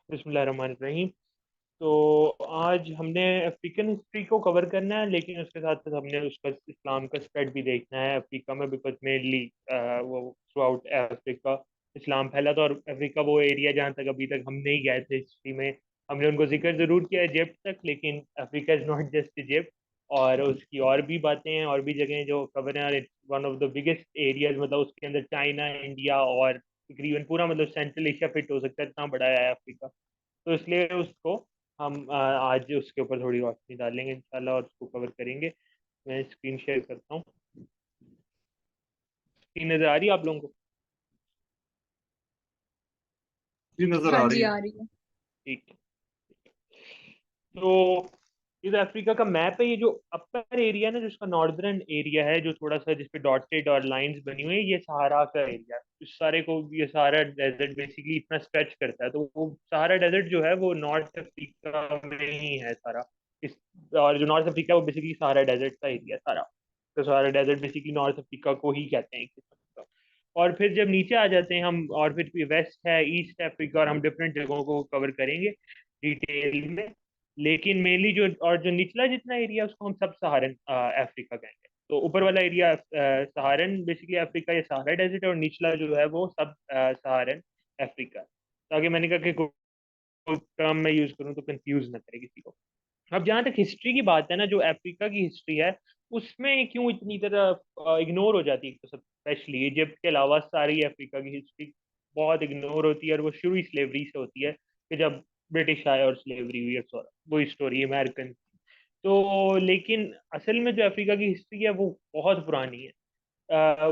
बिस्मिल्लाहिर्रहमानिर्रहीम। तो आज हमने अफ्रीकन हिस्ट्री को कवर करना है, लेकिन उसके साथ साथ हमने उसका इस्लाम का स्प्रेड भी देखना है अफ्रीका में, बिकॉज मेनली वो थ्रू आउट अफ्रीका इस्लाम फैला था। और अफ्रीका वो एरिया जहाँ तक अभी तक हम नहीं गए थे हिस्ट्री में, हमने उनको जिक्र जरूर किया इजिप्ट तक, लेकिन Africa is not just Egypt. और उसकी और भी बातें हैं, और भी जगह जो कवर हैं, और it's one of the biggest areas, मतलब उसके अंदर चाइना, इंडिया और तकरीबन पूरा मतलब सेंट्रल एशिया फिट हो सकता है, इतना बड़ा है अफ्रीका। तो इसलिए उसको हम आज उसके ऊपर थोड़ी रोशनी डालेंगे इंशाल्लाह, और उसको कवर करेंगे। मैं स्क्रीन शेयर करता हूँ। स्क्रीन नजर आ रही है आप लोगों को? जी नजर हाँ आ रही जी, है। आ रही है। ठीक है। तो ये जो अफ्रीका का मैप है, ये जो अपर एरिया ना, जो इसका नॉर्दर्न एरिया है, जो थोड़ा सा जिसपे डॉटेड और लाइंस बनी हुई है, ये सहारा का एरिया है। इस सारे को, ये सहारा डेजर्ट बेसिकली इतना स्ट्रेच करता है, तो वो सहारा डेजर्ट जो है वो नॉर्थ अफ्रीका में ही है सारा। इस और जो नॉर्थ अफ्रीका है वो बेसिकली सहारा डेजर्ट का एरिया है सारा। तो Sahara desert basically north Africa को ही कहते हैं एक किस्म का। और फिर जब नीचे आ जाते हैं हम, और फिर वेस्ट है, ईस्ट अफ्रीका, और हम डिफरेंट जगहों को कवर करेंगे डिटेल में। लेकिन मेनली जो और जो निचला जितना एरिया उसको हम सब सहारन अफ्रीका कहेंगे। तो ऊपर वाला एरिया सहारन बेसिकली अफ्रीका या सहारा डेजर्ट, और निचला जो है वो सब सहारन अफ्रीका। ताकि मैंने कहा कि कोई टर्म में यूज करूँ तो कंफ्यूज ना करे किसी को। अब जहाँ तक हिस्ट्री की बात है ना, जो अफ्रीका की हिस्ट्री है उसमें क्यों इतनी तरह इग्नोर हो जाती है, तो स्पेशली इजिप्ट के अलावा सारी अफ्रीका की हिस्ट्री बहुत इग्नोर होती है, और वो शुरू ही स्लेवरी से होती है कि जब ब्रिटिश आए और स्लेवरी हुई, और वो स्टोरी अमेरिकन। तो लेकिन असल में जो अफ्रीका की हिस्ट्री है वो बहुत पुरानी है।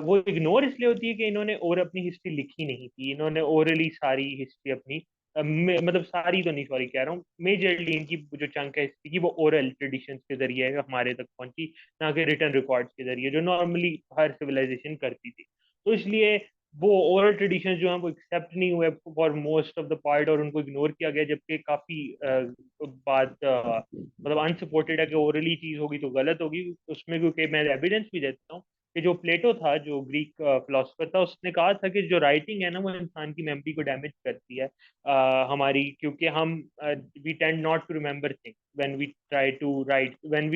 वो इग्नोर इसलिए होती है कि इन्होंने और अपनी हिस्ट्री लिखी नहीं थी, इन्होंने ओरली सारी हिस्ट्री अपनी मतलब सारी तो नहीं, सॉरी कह रहा हूँ, मेजरली इनकी जो चंक है हिस्ट्री की वो ओरल ट्रेडिशंस के जरिए हमारे तक पहुंची, ना कि रिटर्न रिकॉर्ड्स के जरिए जो नॉर्मली हर सिविलाइजेशन करती थी। तो इसलिए वो ओरल ट्रेडिशंस जो हैं वो एक्सेप्ट नहीं हुए for most of the part, और उनको इग्नोर किया गया, जबकि काफी बात मतलब अनसपोर्टेड है कि ओरली चीज होगी तो गलत होगी उसमें, क्योंकि मैं एविडेंस भी देता हूँ कि जो प्लेटो था, जो ग्रीक फिलोसफर था, उसने कहा था कि जो राइटिंग है ना वो इंसान की मेमोरी को डैमेज करती है हमारी, क्योंकि हम we tend not to remember things when we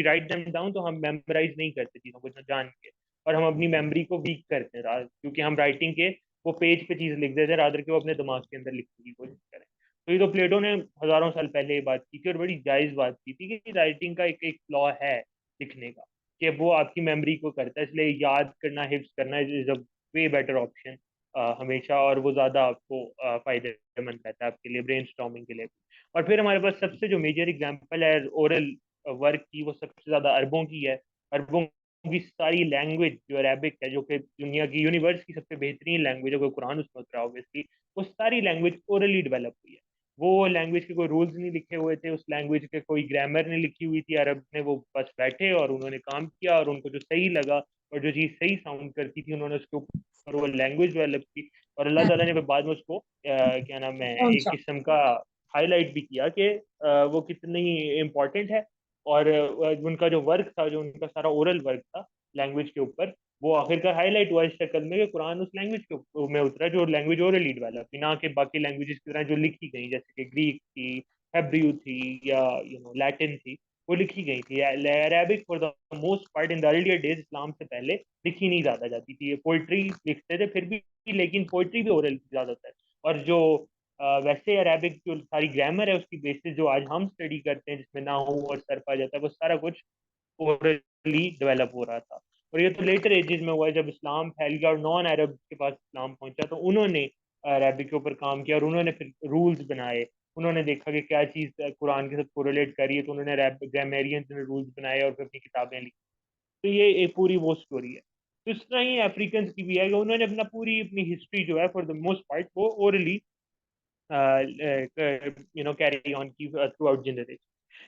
write them down, तो हम मेमोराइज नहीं करते चीजों को जान के, और हम अपनी मेमोरी को वीक करते हैं क्योंकि हम राइटिंग के वो पेज पे चीज लिख देते हैं रादर के वो अपने दिमाग के अंदर लिखने की कोशिश करें। तो ये तो प्लेटो ने हजारों साल पहले ये बात की थी, और बड़ी जायज बात की थी कि राइटिंग का एक एक फ्लॉ है लिखने का, कि वो आपकी मेमोरी को करता है, इसलिए याद करना, हिफ्स करना is a way better option हमेशा, और वो ज्यादा आपको फायदेमंद रहता है आपके लिए ब्रेन स्टॉर्मिंग के लिए। और फिर हमारे पास सबसे जो मेजर एग्जांपल है ओरल वर्क की, वो सबसे ज्यादा अरबों की है। अरबों की सारी लैंग्वेज जो अरेबिक है, जो कि दुनिया की यूनिवर्स की सबसे बेहतरीन लैंग्वेज है, कोई कुरान उसमें उतरा ऑब्वियसली, वो सारी लैंग्वेज ओरली डेवलप हुई है। वो लैंग्वेज के कोई रूल्स नहीं लिखे हुए थे, उस लैंग्वेज के कोई ग्रामर नहीं लिखी हुई थी, अरब ने वो बस बैठे और उन्होंने काम किया, और उनको जो सही लगा और जो चीज़ सही साउंड करती थी उन्होंने उसके ऊपर वो लैंग्वेज डेवलप की। और अल्लाह ताला ने फिर बाद में उसको क्या नाम है, एक अच्छा। किस्म का हाईलाइट भी किया कि वो कितनी इम्पोर्टेंट है। और उनका जो वर्क था, जो उनका सारा ओरल वर्क था लैंग्वेज के ऊपर, वो आखिरकार हाईलाइट हुआ इस शक्ल में कि कुरान उस लैंग्वेज के में उतरा जो लैंग्वेज ओरली डेवलप, ना कि बाकी लैंग्वेजेस की तरह जो लिखी गई, जैसे कि ग्रीक थी, हेब्रू थी, या लैटिन थी, वो लिखी गई थी। Arabic for the most part in the earlier days, इस्लाम से पहले लिखी नहीं ज्यादा जाती थी, ये पोइट्री लिखते थे फिर भी, लेकिन पोइट्री भी ओरल ज्यादातर। और जो वैसे अरेबिक जो सारी ग्रामर है उसकी बेसिस जो आज हम स्टडी करते हैं, जिसमें नाहू और सर्फ आ जाता है, वो सारा कुछ ओरली डेवलप हो रहा था। और ये तो लेटर एजेस में हुआ है, जब इस्लाम फैल गया और नॉन अरब के पास इस्लाम पहुंचा, तो उन्होंने अरबिक के ऊपर काम किया, और उन्होंने फिर रूल्स बनाए। उन्होंने देखा कि क्या चीज़ कुरान के साथ कोरिलेट कर रही है, तो उन्होंने ग्रामेरियंस ने रूल्स बनाए और फिर अपनी किताबें लिखी। तो ये एक पूरी वो स्टोरी है। तो इस तरह ही अफ्रीकन की भी है कि उन्होंने अपना पूरी अपनी हिस्ट्री जो है फॉर द मोस्ट पार्ट वो ओरली कैरी ऑन की थ्रू आउट जनरेशन।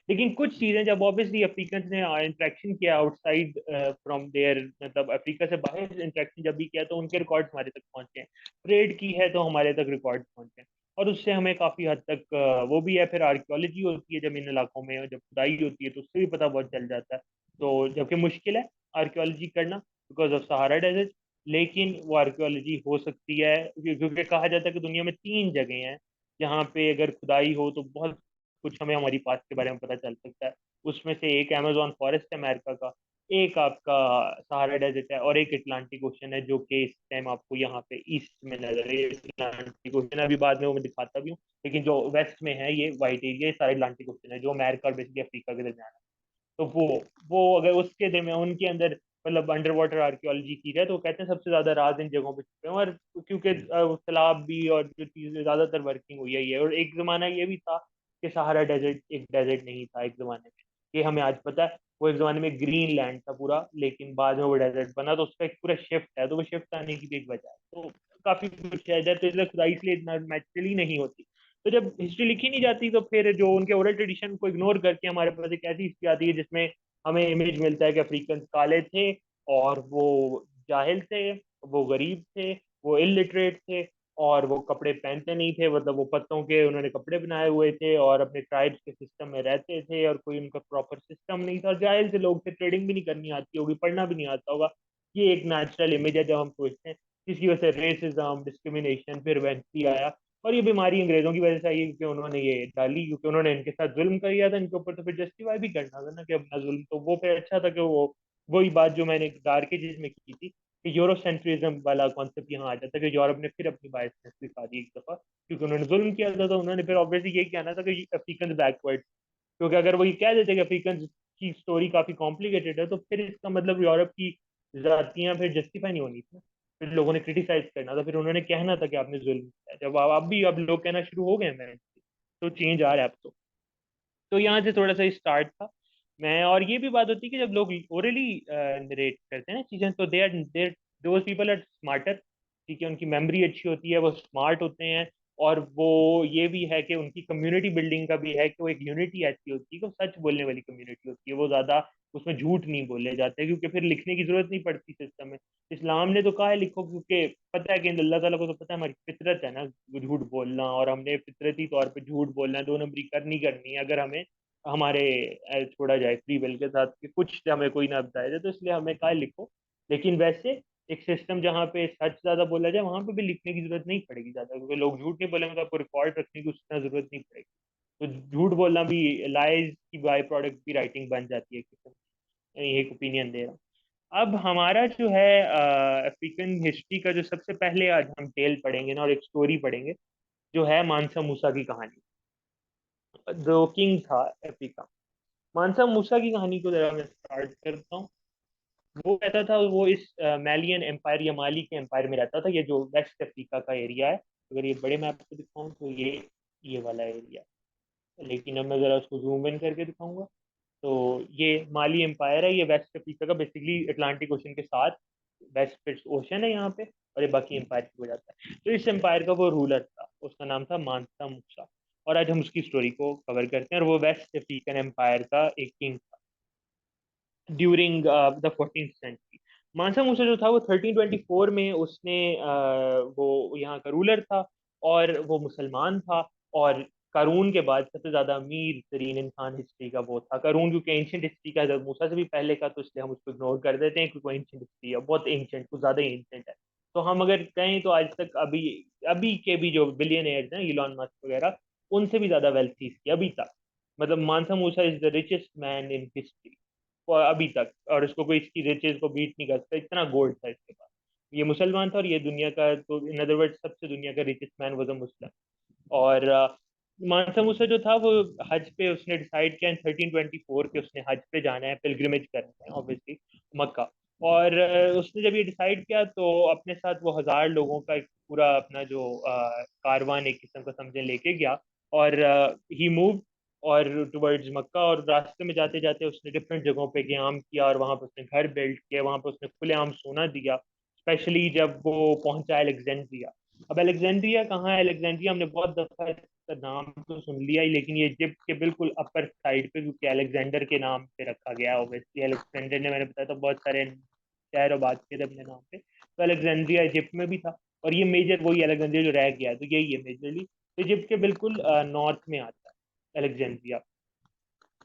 लेकिन कुछ चीजें जब ऑब्वियसली अफ्रीकन ने इंटरेक्शन किया आउटसाइड फ्रॉम देयर, मतलब अफ्रीका से बाहर इंटरेक्शन जब भी किया, तो उनके रिकॉर्ड्स हमारे तक पहुंचे हैं। ट्रेड की है तो हमारे तक रिकॉर्ड्स पहुंचे हैं, और उससे हमें काफी हद तक वो भी है। फिर आर्कियोलॉजी होती है जब इन इलाकों में, और जब खुदाई होती है तो उससे भी पता बहुत चल जाता है। तो जबकि मुश्किल है आर्कियोलॉजी करना बिकॉज ऑफ सहारा डेजर्ट, लेकिन वो आर्कियोलॉजी हो सकती है, क्योंकि कहा जाता है कि दुनिया में तीन जगह हैं जहाँ पे अगर खुदाई हो तो बहुत कुछ हमें हमारी पास्ट के बारे में पता चल सकता है। उसमें से एक अमेजोन फॉरेस्ट है अमेरिका का, एक आपका सहारा डेजर्ट है, और एक अटलांटिक ओशन है जो कि इस टाइम आपको यहाँ पे ईस्ट में नजर है। अटलांटिक ओशन अभी बाद में वो मैं दिखाता भी हूँ, लेकिन जो वेस्ट में है ये वाइट एरिया, ये सारा अटलांटिक ओशन है जो अमेरिका और बेसिकली अफ्रीका के दरमियान है। तो वो अगर उसके दरमियान उनके अंदर मतलब अंडर वाटर आर्कियोलॉजी की जाए तो कहते हैं सबसे ज्यादा राज इन जगहों पे छुपे हैं। और क्योंकि तालाब भी और जो चीजें ज्यादातर वर्किंग हुई है ये, और एक जमाना ये भी था कि सहारा डेजर्ट एक डेजर्ट नहीं था एक जमाने में, ये हमें आज पता है। वो एक जमाने में ग्रीन लैंड था पूरा, लेकिन बाद में वो डेजर्ट बना, तो उसका एक पूरा शिफ्ट है, तो वो शिफ्ट आने की भी एक वजह है। तो काफी कुछ है इधर, तो इसलिए खुदाई इसलिए इतना नेचुरली नहीं होती। तो जब हिस्ट्री लिखी नहीं जाती तो फिर जो उनके ओरल ट्रेडिशन को इग्नोर करके हमारे पास एक ऐसी हिस्ट्री आती है जिसमें हमें इमेज मिलता है कि अफ्रीकन काले थे और वो जाहिल थे, वो गरीब थे, वो इलिटरेट थे, और वो कपड़े पहनते नहीं थे, मतलब वो पत्तों के उन्होंने कपड़े बनाए हुए थे और अपने ट्राइब्स के सिस्टम में रहते थे, और कोई उनका प्रॉपर सिस्टम नहीं था। जाहिल से लोग थे, ट्रेडिंग भी नहीं करनी आती होगी, पढ़ना भी नहीं आता होगा। ये एक नेचुरल इमेज है जब हम सोचते हैं। जिसकी वजह से रेसिज्म डिस्क्रिमिनेशन फिर वैंसी आया, और ये बीमारी अंग्रेजों की वजह से आई है क्योंकि उन्होंने ये डाली, क्योंकि उन्होंने इनके साथ जुल्म कर दिया था इनके ऊपर, तो फिर जस्टिफाई भी करना था ना कि अपना जुल्म, तो वो फिर अच्छा था कि वो वही बात जो मैंने डार्क एजेस में की थी कि यूरोसेंट्रिज्म वाला कॉन्सेप्ट यहाँ आ जाता है कि यूरोप ने फिर अपनी बायसनेस दिखा दी एक दफा, क्योंकि उन्होंने जुल्म किया था, तो उन्होंने फिर ऑब्वियसली यही कहना था कि अफ्रीकन बैकवर्ड। क्योंकि अगर वो ये कह देते कि अफ्रीकन की स्टोरी काफी कॉम्प्लिकेटेड है, तो फिर इसका मतलब यूरोप की जातियां फिर जस्टिफाई नहीं होनी थी। फिर लोगों ने क्रिटिसाइज करना था, फिर उन्होंने कहना था कि आपने जुल्म किया। जब आप भी अब लोग कहना शुरू हो गए हैं, तो चेंज आ रहा है अब तो यहाँ से थोड़ा सा स्टार्ट था। मैं और ये भी बात होती है कि जब लोग ओरली नरेट करते हैं ना चीजें, तो there those people are smarter. ठीक है, उनकी मेमोरी अच्छी होती है, वो स्मार्ट होते हैं। और वो ये भी है कि उनकी कम्युनिटी बिल्डिंग का भी है कि वो एक यूनिटी ऐसी होती है कि वो सच बोलने वाली कम्युनिटी होती है, वो ज्यादा उसमें झूठ नहीं बोले जाते, क्योंकि फिर लिखने की जरूरत नहीं पड़ती सिस्टम में। इस्लाम ने तो कहा है लिखो, क्योंकि पता है कि अल्लाह ताला को तो पता है हमारी फितरत है ना झूठ बोलना, और हमने फितरती तौर पे झूठ बोलना है, 2 नंबरी करनी करनी है अगर हमें हमारे छोड़ा जाए फ्री विल के साथ कि कुछ हमें कोई ना बताया जाए, तो इसलिए हमें कहा लिखो। लेकिन वैसे एक सिस्टम जहाँ पे सच ज्यादा बोला जाए वहां पे भी लिखने की जरूरत नहीं पड़ेगी ज्यादा, क्योंकि लोग झूठ नहीं बोलेंगे तो आपको रिकॉर्ड रखने की उतना जरूरत नहीं पड़ेगी। तो झूठ बोलना भी, लाइज की बाय प्रोडक्ट भी राइटिंग बन जाती है किस्म। ये एक ओपिनियन दे रहा हूँ। अब हमारा जो है अफ्रीकन हिस्ट्री का जो सबसे पहले आज हम टेल पढ़ेंगे ना, और एक स्टोरी पढ़ेंगे जो है मानसा मूसा की कहानी, जो किंग था अफ्रीका। मानसा मूसा की कहानी को जरा मैं स्टार्ट करता हूँ। वो रहता था, वो इस मैलियन एम्पायर या माली के एम्पायर में रहता था, ये जो वेस्ट अफ्रीका का एरिया है। अगर ये बड़े मैप पे दिखाऊं तो ये वाला एरिया, लेकिन अब मैं जरा उसको जूम इन करके दिखाऊंगा। तो ये माली एम्पायर है, ये वेस्ट अफ्रीका का बेसिकली अटलांटिक ओशन के साथ वेस्ट ओशन है यहाँ पे, और ये बाकी एम्पायर हो जाता है। तो इस एम्पायर का वो रूलर था, उसका नाम था मानसा मूसा। और आज हम उसकी स्टोरी को कवर करते हैं, और वो वेस्ट अफ्रीकन एम्पायर का एक किंग था ड्यूरिंग द 14th सेंचुरी। मानसा मूसा जो था वो 1324 में उसने वो यहाँ का रूलर था, और वो मुसलमान था। और कारून के बाद सबसे ज्यादा अमीर तरीन इंसान हिस्ट्री का वो था कारून, क्योंकि एंशियंट हिस्ट्री का हजरत मूसा से भी पहले का, तो इसलिए हम उसको इग्नोर कर देते हैं क्योंकि एंशियंट हिस्ट्री है, बहुत एंशियंट, कुछ ज्यादा एंशियंट है। तो हम अगर कहें तो आज तक अभी अभी के भी जो बिलियनर्स हैं इलॉन मस्क वगैरह, उनसे भी ज्यादा वेल्थ थी अभी तक। मतलब Mansa Musa is the richest man in history अभी तक, और इसको कोई इसकी रिचेज को बीट नहीं कर सकता, इतना गोल्ड था इसके पास। ये मुसलमान था, और ये दुनिया का, तो इन अदर वर्ड सबसे दुनिया का रिचेस्ट मैन वाज अ मुस्लिम। और मानसा मूसा जो था वो हज पे उसने डिसाइड किया इन 1324 के उसने हज पे जाना है, पिलग्रिमेज करना है ऑब्वियसली मक्का। और उसने जब ये डिसाइड किया तो अपने साथ वो 1000 लोगों का एक पूरा अपना जो कारवान एक किस्म का समझे लेके गया। और ही मूव और टुवर्ड्स मक्का, और रास्ते में जाते जाते उसने डिफरेंट जगहों पे क़याम किया, और वहां पे उसने घर बिल्ड किया, वहां पे उसने खुलेआम सोना दिया। स्पेशली जब वो पहुंचा अलेक्जेंड्रिया। अब अलेक्जेंड्रिया कहाँ है? अलेक्जेंड्रिया हमने बहुत दफा इसका नाम तो सुन लिया ही, लेकिन ये इजिप्ट के बिल्कुल अपर साइड पे, क्योंकि अलेक्जेंडर के नाम पे रखा गया ऑब्वियसली। अलेक्जेंडर ने, मैंने बताया, तो बहुत सारे शहर आबाद किए थे अपने नाम पे, तो अलेक्जेंड्रिया इजिप्ट में भी था। और ये मेजर वही अलेक्जेंड्रिया जो रह गया, तो यही है मेजरली। इजिप्ट के बिल्कुल नॉर्थ में आता है अलेक्जेंड्रिया।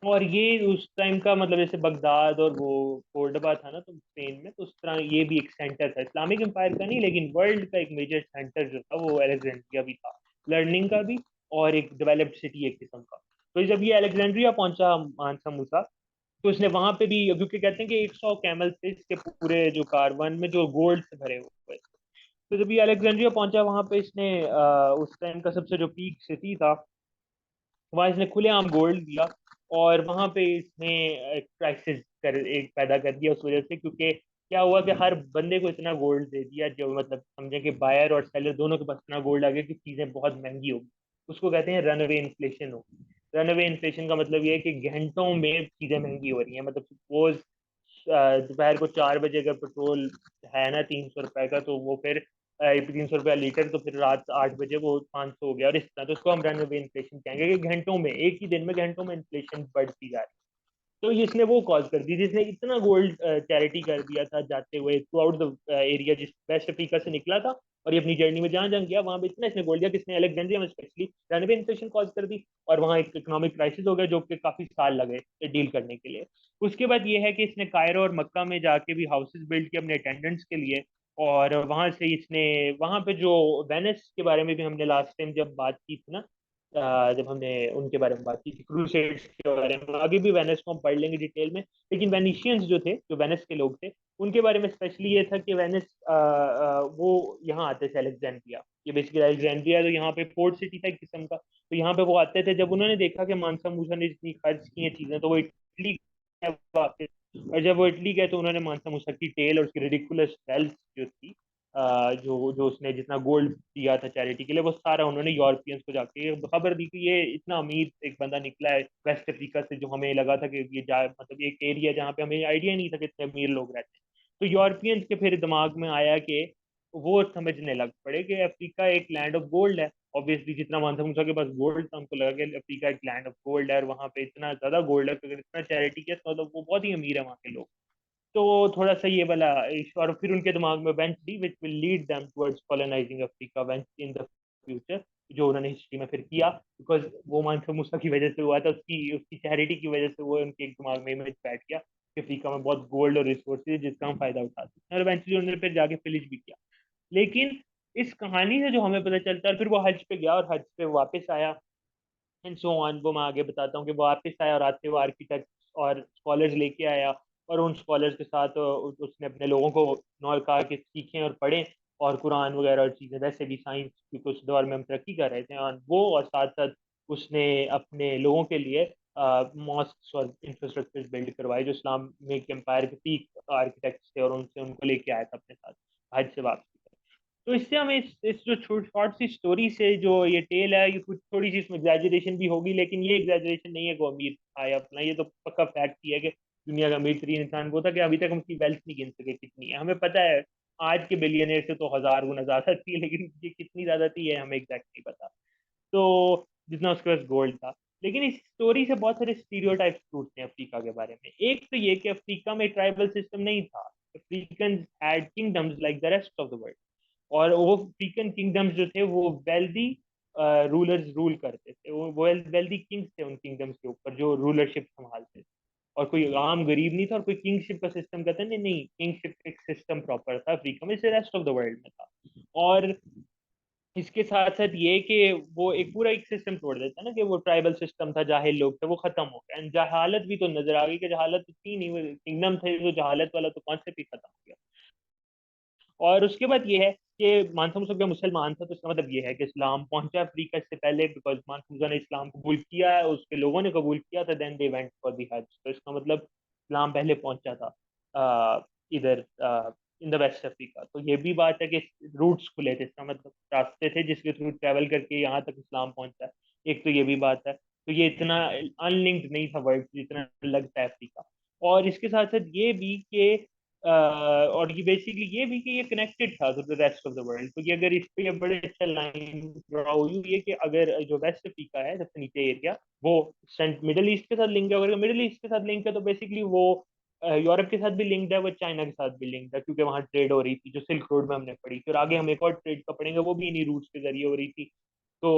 और ये उस टाइम का मतलब जैसे बगदाद और वो कोर्डोबा था ना तो स्पेन में, तो उस तरह ये भी एक सेंटर था, इस्लामिक एम्पायर का नहीं लेकिन वर्ल्ड का एक मेजर सेंटर जो था वो अलेक्जेंड्रिया भी था, लर्निंग का भी और एक डेवलप्ड सिटी एक किस्म का। तो जब ये अलेक्जेंड्रिया पहुंचा मानसा मूसा, तो इसने वहां पे भी, क्योंकि कहते हैं कि 100 कैमल थे इसके पूरे जो कारवन में जो गोल्ड से भरे हुए। तो जब ये अलेक्जेंड्रिया पहुंचा वहां पे इसने उस टाइम का सबसे जो पीक सिटी था, वहां इसने खुलेआम गोल्ड दिया। और वहां पे इसने क्राइसिस कर एक पैदा कर दिया उस वजह से, क्योंकि क्या हुआ कि हर बंदे को इतना गोल्ड दे दिया, जो मतलब समझे कि बायर और सेलर दोनों के पास इतना गोल्ड आ गया कि चीजें बहुत महंगी हो गई। उसको कहते हैं रनअवे इन्फ्लेशन हो। रनअवे इन्फ्लेशन का मतलब ये है कि घंटों में चीजें महंगी हो रही हैं। मतलब सपोज दोपहर को 4 बजे अगर पेट्रोल है ना 300 रुपए का, तो वो फिर 300 रुपया लीटर, तो फिर रात 8 बजे वो 500 हो गया, और इस तरह। तो उसको हम रनअवे इन्फ्लेशन कहेंगे कि घंटों में, एक ही दिन में घंटों में इन्फ्लेशन बढ़ती जा रही है। तो इसने वो कॉज कर दी, जिसने इतना गोल्ड चैरिटी कर दिया था जाते हुए थ्रू आउट द एरिया, जिस वेस्ट अफ्रीका से निकला था। और ये अपनी जर्नी में जहां जहां गया वहां पे इतना इसने गोल्ड दिया कि इसने अलेक्जेंड्रिया में स्पेशली रनवे इन्फ्लेशन कॉज कर दी। और वहां एक इकोनॉमिक क्राइसिस हो गया जो कि काफी साल लगे डील करने के लिए। उसके बाद ये है कि इसने कायरो और मक्का में जाके भी हाउसेज बिल्ड किए अपने अटेंडेंट्स के लिए। और वहां से इसने, वहां पे जो वेनिस के बारे में भी हमने लास्ट टाइम जब बात की थी ना, जब हमने उनके बारे में बात की थी, क्रूसेड्स के बारे में, आगे भी वेनिस को हम पढ़ लेंगे डिटेल में। लेकिन वेनिशियंस जो थे, जो वेनिस के लोग थे, उनके बारे में स्पेशली ये था कि वेनिस वो यहाँ आते थे अलेक्जेंड्रिया। ये बेसिकली अलेक्जेंड्रिया तो यहाँ पे पोर्ट सिटी था एक किस्म का। तो यहाँ पे वो आते थे, जब उन्होंने देखा कि मानसा मूसा ने जितनी खर्च की हैं चीजें, तो वो इटली गए वापस। और जब वो इटली गए तो उन्होंने मानसा मूसा की टेल और उसकी रिडिकुलस वेल्थ जो थी, जो जो उसने जितना गोल्ड दिया था चैरिटी के लिए, वो सारा उन्होंने यूरोपियंस को जाके खबर दी कि ये इतना अमीर एक बंदा निकला है वेस्ट अफ्रीका से, जो हमें लगा था कि ये मतलब एक एरिया जहाँ पे हमें आइडिया नहीं था कि इतने अमीर लोग रहते हैं। तो यूरोपियंस के फिर दिमाग में आया कि वो समझने लग पड़े कि अफ्रीका एक लैंड ऑफ गोल्ड है। ऑब्वियसली जितना मानसा मूसा के पास गोल्ड था, उनको लगा कि अफ्रीका एक लैंड ऑफ गोल्ड है, और वहाँ पे इतना ज्यादा गोल्ड है कि अगर इतना चैरिटी किया तो मतलब वो बहुत ही अमीर है वहाँ के लोग। तो थोड़ा सा ये वाला इशू, और फिर उनके दिमाग में eventually which will lead them towards colonising Africa in the future, जो उन्होंने हिस्ट्री में फिर किया। बिकॉज वो मानसा मूसा की वजह से हुआ था, उसकी उसकी चैरिटी की वजह से वो उनके एक दिमाग में इमेज बैठ गया कि अफ्रीका में बहुत गोल्ड और रिसोर्सेज है जिसका हम फायदा उठाते हैं। और इवेंचुअली उन्होंने फिर जाके फिलिज भी किया। लेकिन इस कहानी से जो हमें पता चलता है, और फिर वो हज पे गया और हज पे वापस आया, एंड सो ऑन, वो मैं आगे बताता हूँ कि वो वापस आया और आते हुए आर्किटेक्ट और स्कॉलर्स लेके आया। और उन स्कॉलर्स के साथ उसने अपने लोगों को नॉल कहा कि सीखें और पढ़ें, और कुरान वगैरह और चीज़ें, वैसे भी साइंस, क्योंकि उस दौर में हम तरक्की कर रहे थे, और वो और साथ साथ उसने अपने लोगों के लिए मॉस्क और इंफ्रास्ट्रक्चर बिल्ड करवाए, जो इस्लामिक एम्पायर के पीक आर्किटेक्ट्स थे, और उनसे उनको लेके आया था अपने साथ हज से वापस। तो इससे हमें इस जो शॉर्ट सी स्टोरी से जो ये टेल है, ये कुछ थोड़ी सी इसमें एग्जैजरेशन भी होगी, लेकिन ये एग्जैजरेशन नहीं है कि वो अमीर आया अपना, ये तो पक्का फैक्ट ही है कि दुनिया का अमीर तरीन इंसान वो था, कि अभी तक हम उसकी वेल्थ नहीं गिन सके कितनी है। हमें पता है आज के बिलियनर से तो 1000 गुना ज्यादा थी, लेकिन ये कितनी ज्यादा थी ये हमें एग्जैक्ट नहीं पता। तो जितना उसके पास गोल्ड था। लेकिन इस स्टोरी से बहुत सारे स्टीरियोटाइप्स टूटते हैं अफ्रीका के बारे में। एक तो ये कि अफ्रीका में ट्राइबल सिस्टम नहीं था। African had kingdoms like the rest of the world. और वो अफ्रीकन किंगडम्स जो थे वो वेल्दी रूलर्स रूल करते थे, वो वेल्दी किंग्स थे उन किंगडम्स के ऊपर जो रूलरशिप संभालते थे। और कोई आम गरीब नहीं था, और कोई किंगशिप का सिस्टम कहते नहीं, नहीं, किंगशिप एक सिस्टम प्रॉपर था अफ्रीका में, इसे रेस्ट ऑफ द वर्ल्ड में था। और इसके साथ साथ ये कि वो एक पूरा एक सिस्टम तोड़ देता है ना, कि वो ट्राइबल सिस्टम था, जाहिल लोग थे, वो खत्म हो गया, एंड जहालत भी तो नजर आ गई कि जहालत तो थी नहीं, किंगडम थे तो जहालत वाला तो कॉन्सेप्ट ही खत्म हो गया। और उसके बाद ये है कि मानसून मुसा जब मुसलमान था, तो इसका मतलब ये है कि इस्लाम पहुंचा अफ्रीका इससे पहले, बिकॉज मानसून मुसा ने इस्लाम कबूल किया है, उसके लोगों ने कबूल किया था, then they went for the Hajj. तो इसका मतलब इस्लाम पहले पहुंचा था इधर इन द वेस्ट अफ्रीका। तो ये भी बात है कि रूट्स खुले थे, इसका मतलब रास्ते थे जिसके थ्रू ट्रेवल करके यहाँ तक इस्लाम पहुंचा। एक तो ये भी बात है। तो ये इतना अनलिंक्ड नहीं था वर्ल्ड जितना लगता है अफ्रीका। और इसके साथ साथ ये भी कि और ये बेसिकली ये भी कि ये कनेक्टेड था to the rest of the world. तो ये अगर इस पे ये बड़े अच्छा लाइन ड्रा हुई है कि अगर जो वेस्ट अफ्रीका है सबसे नीचे एरिया, वो मिडिल ईस्ट के साथ लिंक है। अगर मिडिल ईस्ट के साथ लिंक है तो बेसिकली वो यूरोप के साथ भी लिंक्ड है, वो चाइना के साथ भी लिंक्ड है, क्योंकि वहाँ ट्रेड हो रही थी जो सिल्क रोड में हमने पढ़ी। फिर आगे हम एक और ट्रेड का पढ़ेंगे, वो भी इन्हीं रूट्स के जरिए हो रही थी। तो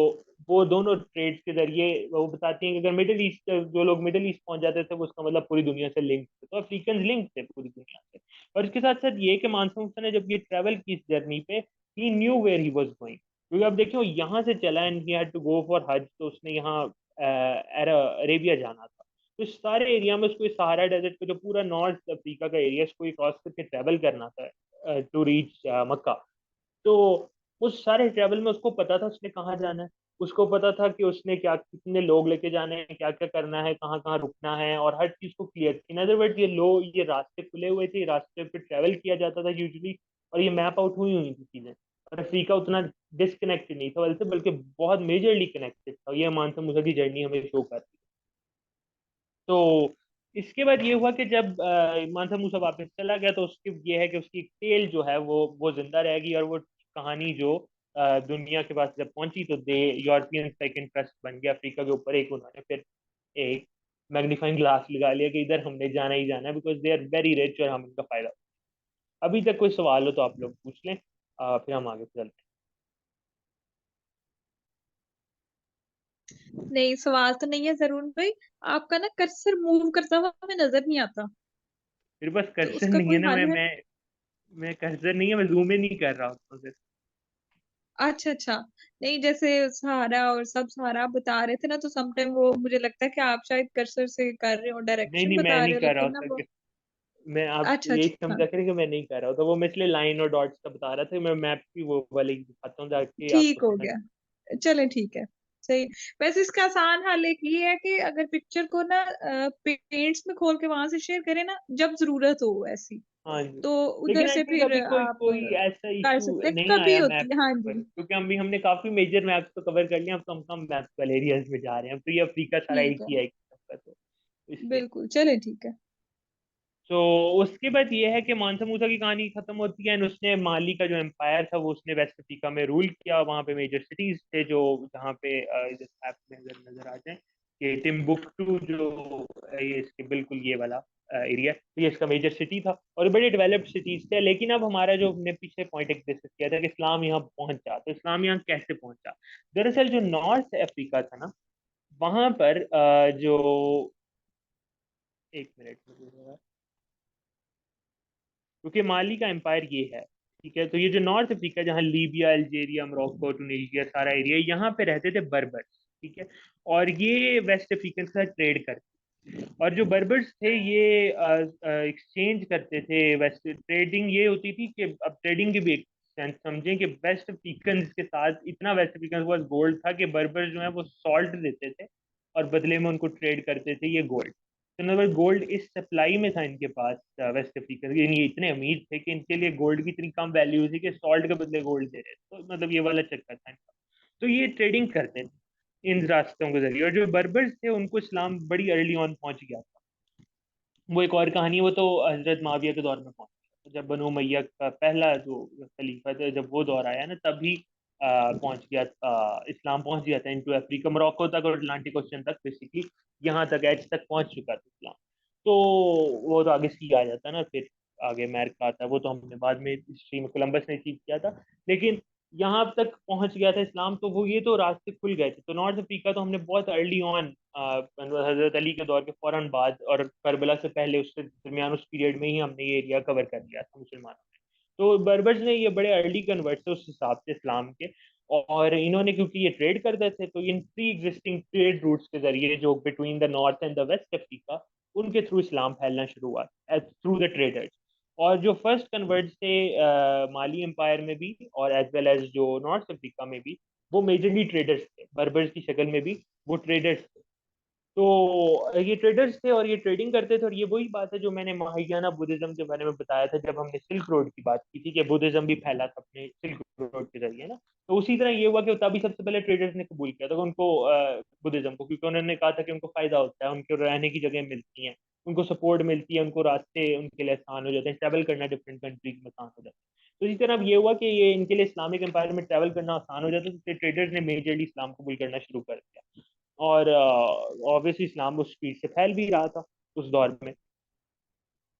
वो दोनों ट्रेड्स के जरिए वो बताती हैं कि अगर मिडिल ईस्ट, जो लोग मिडिल ईस्ट पहुंच जाते थे वो उसका मतलब पूरी दुनिया से लिंक थे, तो अफ्रीकन लिंक थे पूरी दुनिया से। और इसके साथ साथ ये कि मानसून ने जब ये ट्रैवल की इस जर्नी पे, he knew where he was going. क्योंकि अब देखिए वो यहाँ से चला and he had to go for हज, तो उसने यहाँ अरेबिया जाना था। तो इस सारे एरिया में उसको सहारा डेजर्ट का जो पूरा नॉर्थ अफ्रीका का एरिया, इसको क्रॉस करके ट्रेवल करना था टू रीच मक्का। तो उस सारे ट्रैवल में उसको पता था उसने कहाँ जाना है, उसको पता था कि उसने क्या कितने लोग लेके जाने हैं, क्या क्या करना है, कहाँ कहाँ रुकना है, और हर चीज को क्लियर थी। इन अदर वर्ड ये रास्ते खुले हुए थे, ये रास्ते पे ट्रैवल किया जाता था यूजुअली, और ये मैप आउट हुई हुई थी चीजें। और अफ्रीका उतना डिसकनेक्टेड नहीं था बल्कि बहुत मेजरली कनेक्टेड था, ये मानसून मूसा की जर्नी हमें शो करती। तो इसके बाद ये हुआ कि जब मानसा मूसा वापस चला गया, तो उसकी ये है कि उसकी टेल जो है वो जिंदा रहेगी, और वो कहानी जो दुनिया के पास जब पहुंची तो दे यूरोपियन सेकंड ट्रस्ट बन गया अफ्रीका के ऊपर। एक उन्होंने फिर एक मैग्नीफाइंग ग्लास लगा लिया कि इधर हमने जाना ही जाना है, because they are very rich और हम इनका फायदा। अभी तक कोई सवाल हो तो आप लोग पूछ लें, फिर हम आगे चलते नहीं, सवाल तो नहीं है जरूर भाई। आपका ना कर्सर मूव करता हुआ हमें नजर नहीं आता। हैं। मेरे पास तो कर्सर उसका नहीं है कोई ना, हल है? मैं कर्सर नहीं है, मैं जूम इन नहीं कर रहा हूँ सिर्फ। अच्छा अच्छा। नहीं, जैसे सहारा और सब सहारा आप बता रहे थे ना, तो समटाइम वो मुझे लगता है कि आप शायद कर्सर से कर रहे हो, नहीं डायरेक्शन नहीं, मैं बता नहीं रहे हो, कर रहा लेकिन ना हूँ। वो। मैं आप अच्छा यही अच्छा। समझा करें कि मैं नहीं कर रहा हूँ, तो वो मैं इसलिए लाइन और डॉट्स का बता रहा था। मैं मैप की वो वाली दिखाता हूँ जाके, आपको ठीक हो समझ। गया, चले ठीक है। सही। वैसे इसका आसान हल एक ये है कि अगर पिक्चर को ना पेंट्स में खोल के वहां से शेयर करें ना, जब जरूरत हो ऐसी, हाँ जी। तो उधर लेकिन आई से थिंक फिर अभी कोई आप कोई ऐसा कर इशू सकते हैं, नहीं कभी आया मैप होती है, हाँ पर, जी। क्योंकि हम भी हमने काफी मेजर मैप्स तो कवर कर लिया। अब तो हम कम मैप वाले एरियाज में जा रहे हैं, तो ये अफ्रीका सारा ठीक एक है, ही है एक सबका, तो इसलिए। बिल्कुल चले ठीक है। तो उसके बाद ये है कि मानसा मूसा की कहानी खत्म होती है, एंड उसने माली का जो एम्पायर था वो उसने वेस्ट अफ्रीका में रूल किया। वहाँ पे मेजर सिटीज थे जो जहाँ पे इस ऐप में अगर नजर आ जाए, ये टिम्बुक्टू जो ये इसके बिल्कुल ये वाला एरिया, तो ये इसका मेजर सिटी था, और ये बड़े डेवलप्ड सिटीज थे। लेकिन अब हमारा जो हमने पीछे पॉइंट एक डिस्कस किया था कि इस्लाम यहाँ पहुंचा, तो इस्लाम यहाँ कैसे पहुंचा। दरअसल जो नॉर्थ अफ्रीका था ना, वहां पर जो एक मिनट, क्योंकि माली का एम्पायर ये है, ठीक है। तो ये जो नॉर्थ अफ्रीका, जहाँ लीबिया, अल्जेरिया, मोरक्को, टूनिशिया सारा एरिया, यहाँ पे रहते थे बर्बर्स, ठीक है। और ये वेस्ट अफ्रीकन के साथ ट्रेड करते, और जो बर्बर्स थे ये एक्सचेंज करते थे। वेस्ट ट्रेडिंग ये होती थी कि अब ट्रेडिंग की भी एक सेंस समझें कि वेस्ट अफ्रीकन के साथ इतना वेस्ट अफ्रीकन के पास गोल्ड था कि बर्बर जो है वो सॉल्ट देते थे और बदले में उनको ट्रेड करते थे ये गोल्ड। तो नंबर गोल्ड इस सप्लाई में था इनके पास, वेस्ट अफ्रीकन ये इतने अमीर थे कि इनके लिए गोल्ड की इतनी कम वैल्यू थी कि सॉल्ट के बदले गोल्ड दे रहे थे। तो मतलब ये वाला चक्कर था इनका। तो ये ट्रेडिंग करते थे इन रास्तों के जरिए, और जो बर्बर्स थे उनको इस्लाम बड़ी अर्ली ऑन पहुंच गया था। वो एक और कहानी, वो तो हजरत माविया के दौर में पहुंचा, जब बनु उमैया का पहला जो खलीफा था, जब वो दौर आया ना, तभी पहुंच गया, इस्लाम पहुंच गया था इनटू अफ्रीका, मोरक्को तक और अटलांटिक ओशन तक, बेसिकली यहाँ तक एज तक पहुंच चुका था इस्लाम। तो वो तो आगे सी आ जाता है ना, फिर आगे अमेरिका आता है, वो तो हमने बाद में हिस्ट्री में कोलंबस ने अचीव किया था। लेकिन यहाँ तक पहुंच गया था इस्लाम, तो वो ये तो रास्ते खुल गए थे। तो नॉर्थ अफ्रीका तो हमने बहुत अर्ली ऑन, हजरत अली के दौर के फौरन बाद और करबला से पहले, उसके दरमियान उस पीरियड में ही हमने ये एरिया कवर कर लिया था मुसलमानों ने। तो बर्बर्स ने ये बड़े अर्ली कन्वर्ट थे उस हिसाब से इस्लाम के। और इन्होंने क्योंकि ये ट्रेड करते थे, तो इन प्री एग्जिस्टिंग ट्रेड रूट्स के जरिए जो between the north and the west Africa, उनके थ्रू इस्लाम फैलना शुरू हुआ थ्रू द ट्रेडर्स। और जो फर्स्ट कन्वर्ट थे माली एम्पायर में भी और एज वेल एज जो नॉर्थ अफ्रीका में भी, वो मेजरली ट्रेडर्स थे, बर्बर्स की शक्ल में भी वो ट्रेडर्स थे। तो ये ट्रेडर्स थे और ये ट्रेडिंग करते थे, और ये वही बात है जो मैंने महायाना बुद्धिज्म के बारे में बताया था जब हमने सिल्क रोड की बात की थी, कि बुद्धिज्म भी फैला था अपने सिल्क रोड के जरिए ना। तो उसी तरह ये हुआ कि तभी सबसे पहले ट्रेडर्स ने कबूल किया था उनको, बुद्धिज्म को, क्योंकि उन्होंने कहा था कि उनको फायदा होता है, उनको रहने की जगह मिलती है, उनको सपोर्ट मिलती है, उनको रास्ते उनके लिए आसान हो जाते हैं, ट्रैवल करना डिफरेंट कंट्रीज में आसान हो जाता है। तो इसी तरह अब ये हुआ कि ये इनके लिए इस्लामिक एम्पायर में ट्रैवल करना आसान हो जाता है, तो ट्रेडर्स ने मेजरली इस्लाम कबूल करना शुरू कर दिया। और ऑब्वियसली इस्लाम उस स्पीड से फैल भी रहा था उस दौर में।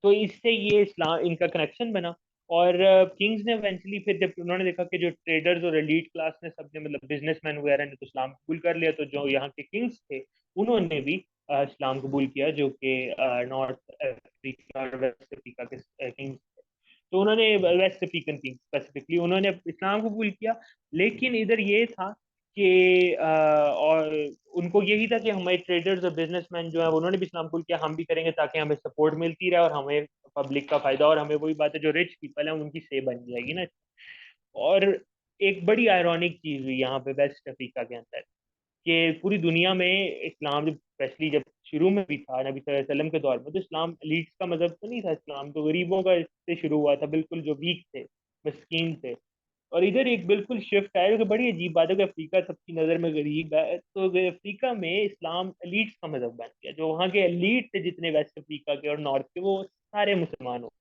तो इससे ये इस्लाम इनका कनेक्शन बना। और किंग्स ने इवेंचुअली फिर जब उन्होंने देखा कि जो ट्रेडर्स और एलीट क्लास ने, सबने मतलब बिजनेसमैन वगैरह ने तो इस्लाम कबूल कर लिया, तो जो यहाँ के किंग्स थे उन्होंने भी इस्लाम कबूल किया, जो कि नॉर्थ अफ्रीका और वेस्ट अफ्रीका के किंग्स थे। तो उन्होंने वेस्ट अफ्रीकन किंग स्पेसिफिकली उन्होंने इस्लाम कबूल किया। लेकिन इधर ये था कि और उनको यही था कि हमारे ट्रेडर्स और बिजनेसमैन जो है उन्होंने भी इस्लाम कबूल किया, हम भी करेंगे ताकि हमें सपोर्ट मिलती रहे और हमें पब्लिक का फायदा, और हमें वही बात है जो रिच पीपल है उनकी सेव बन जाएगी ना। और एक बड़ी आयरॉनिक चीज हुई यहाँ पे वेस्ट अफ्रीका के अंदर कि पूरी दुनिया में इस्लाम जब स्पेशली जब शुरू में भी था नबी सल्लल्लाहु अलैहि वसल्लम के दौर में, तो इस्लाम एलीट्स का मजहब तो नहीं था, इस्लाम तो गरीबों का इससे शुरू हुआ था, बिल्कुल जो वीक थे, मिस्कीन थे। और इधर एक बिल्कुल शिफ्ट आया जो बड़ी अजीब बात है कि अफ्रीका सबकी नज़र में गरीब है, तो अफ्रीका में इस्लाम एलीट्स का मजहब बन गया। जो वहाँ के एलीट थे जितने वेस्ट अफ्रीका के और नॉर्थ के, वो सारे मुसलमान हो।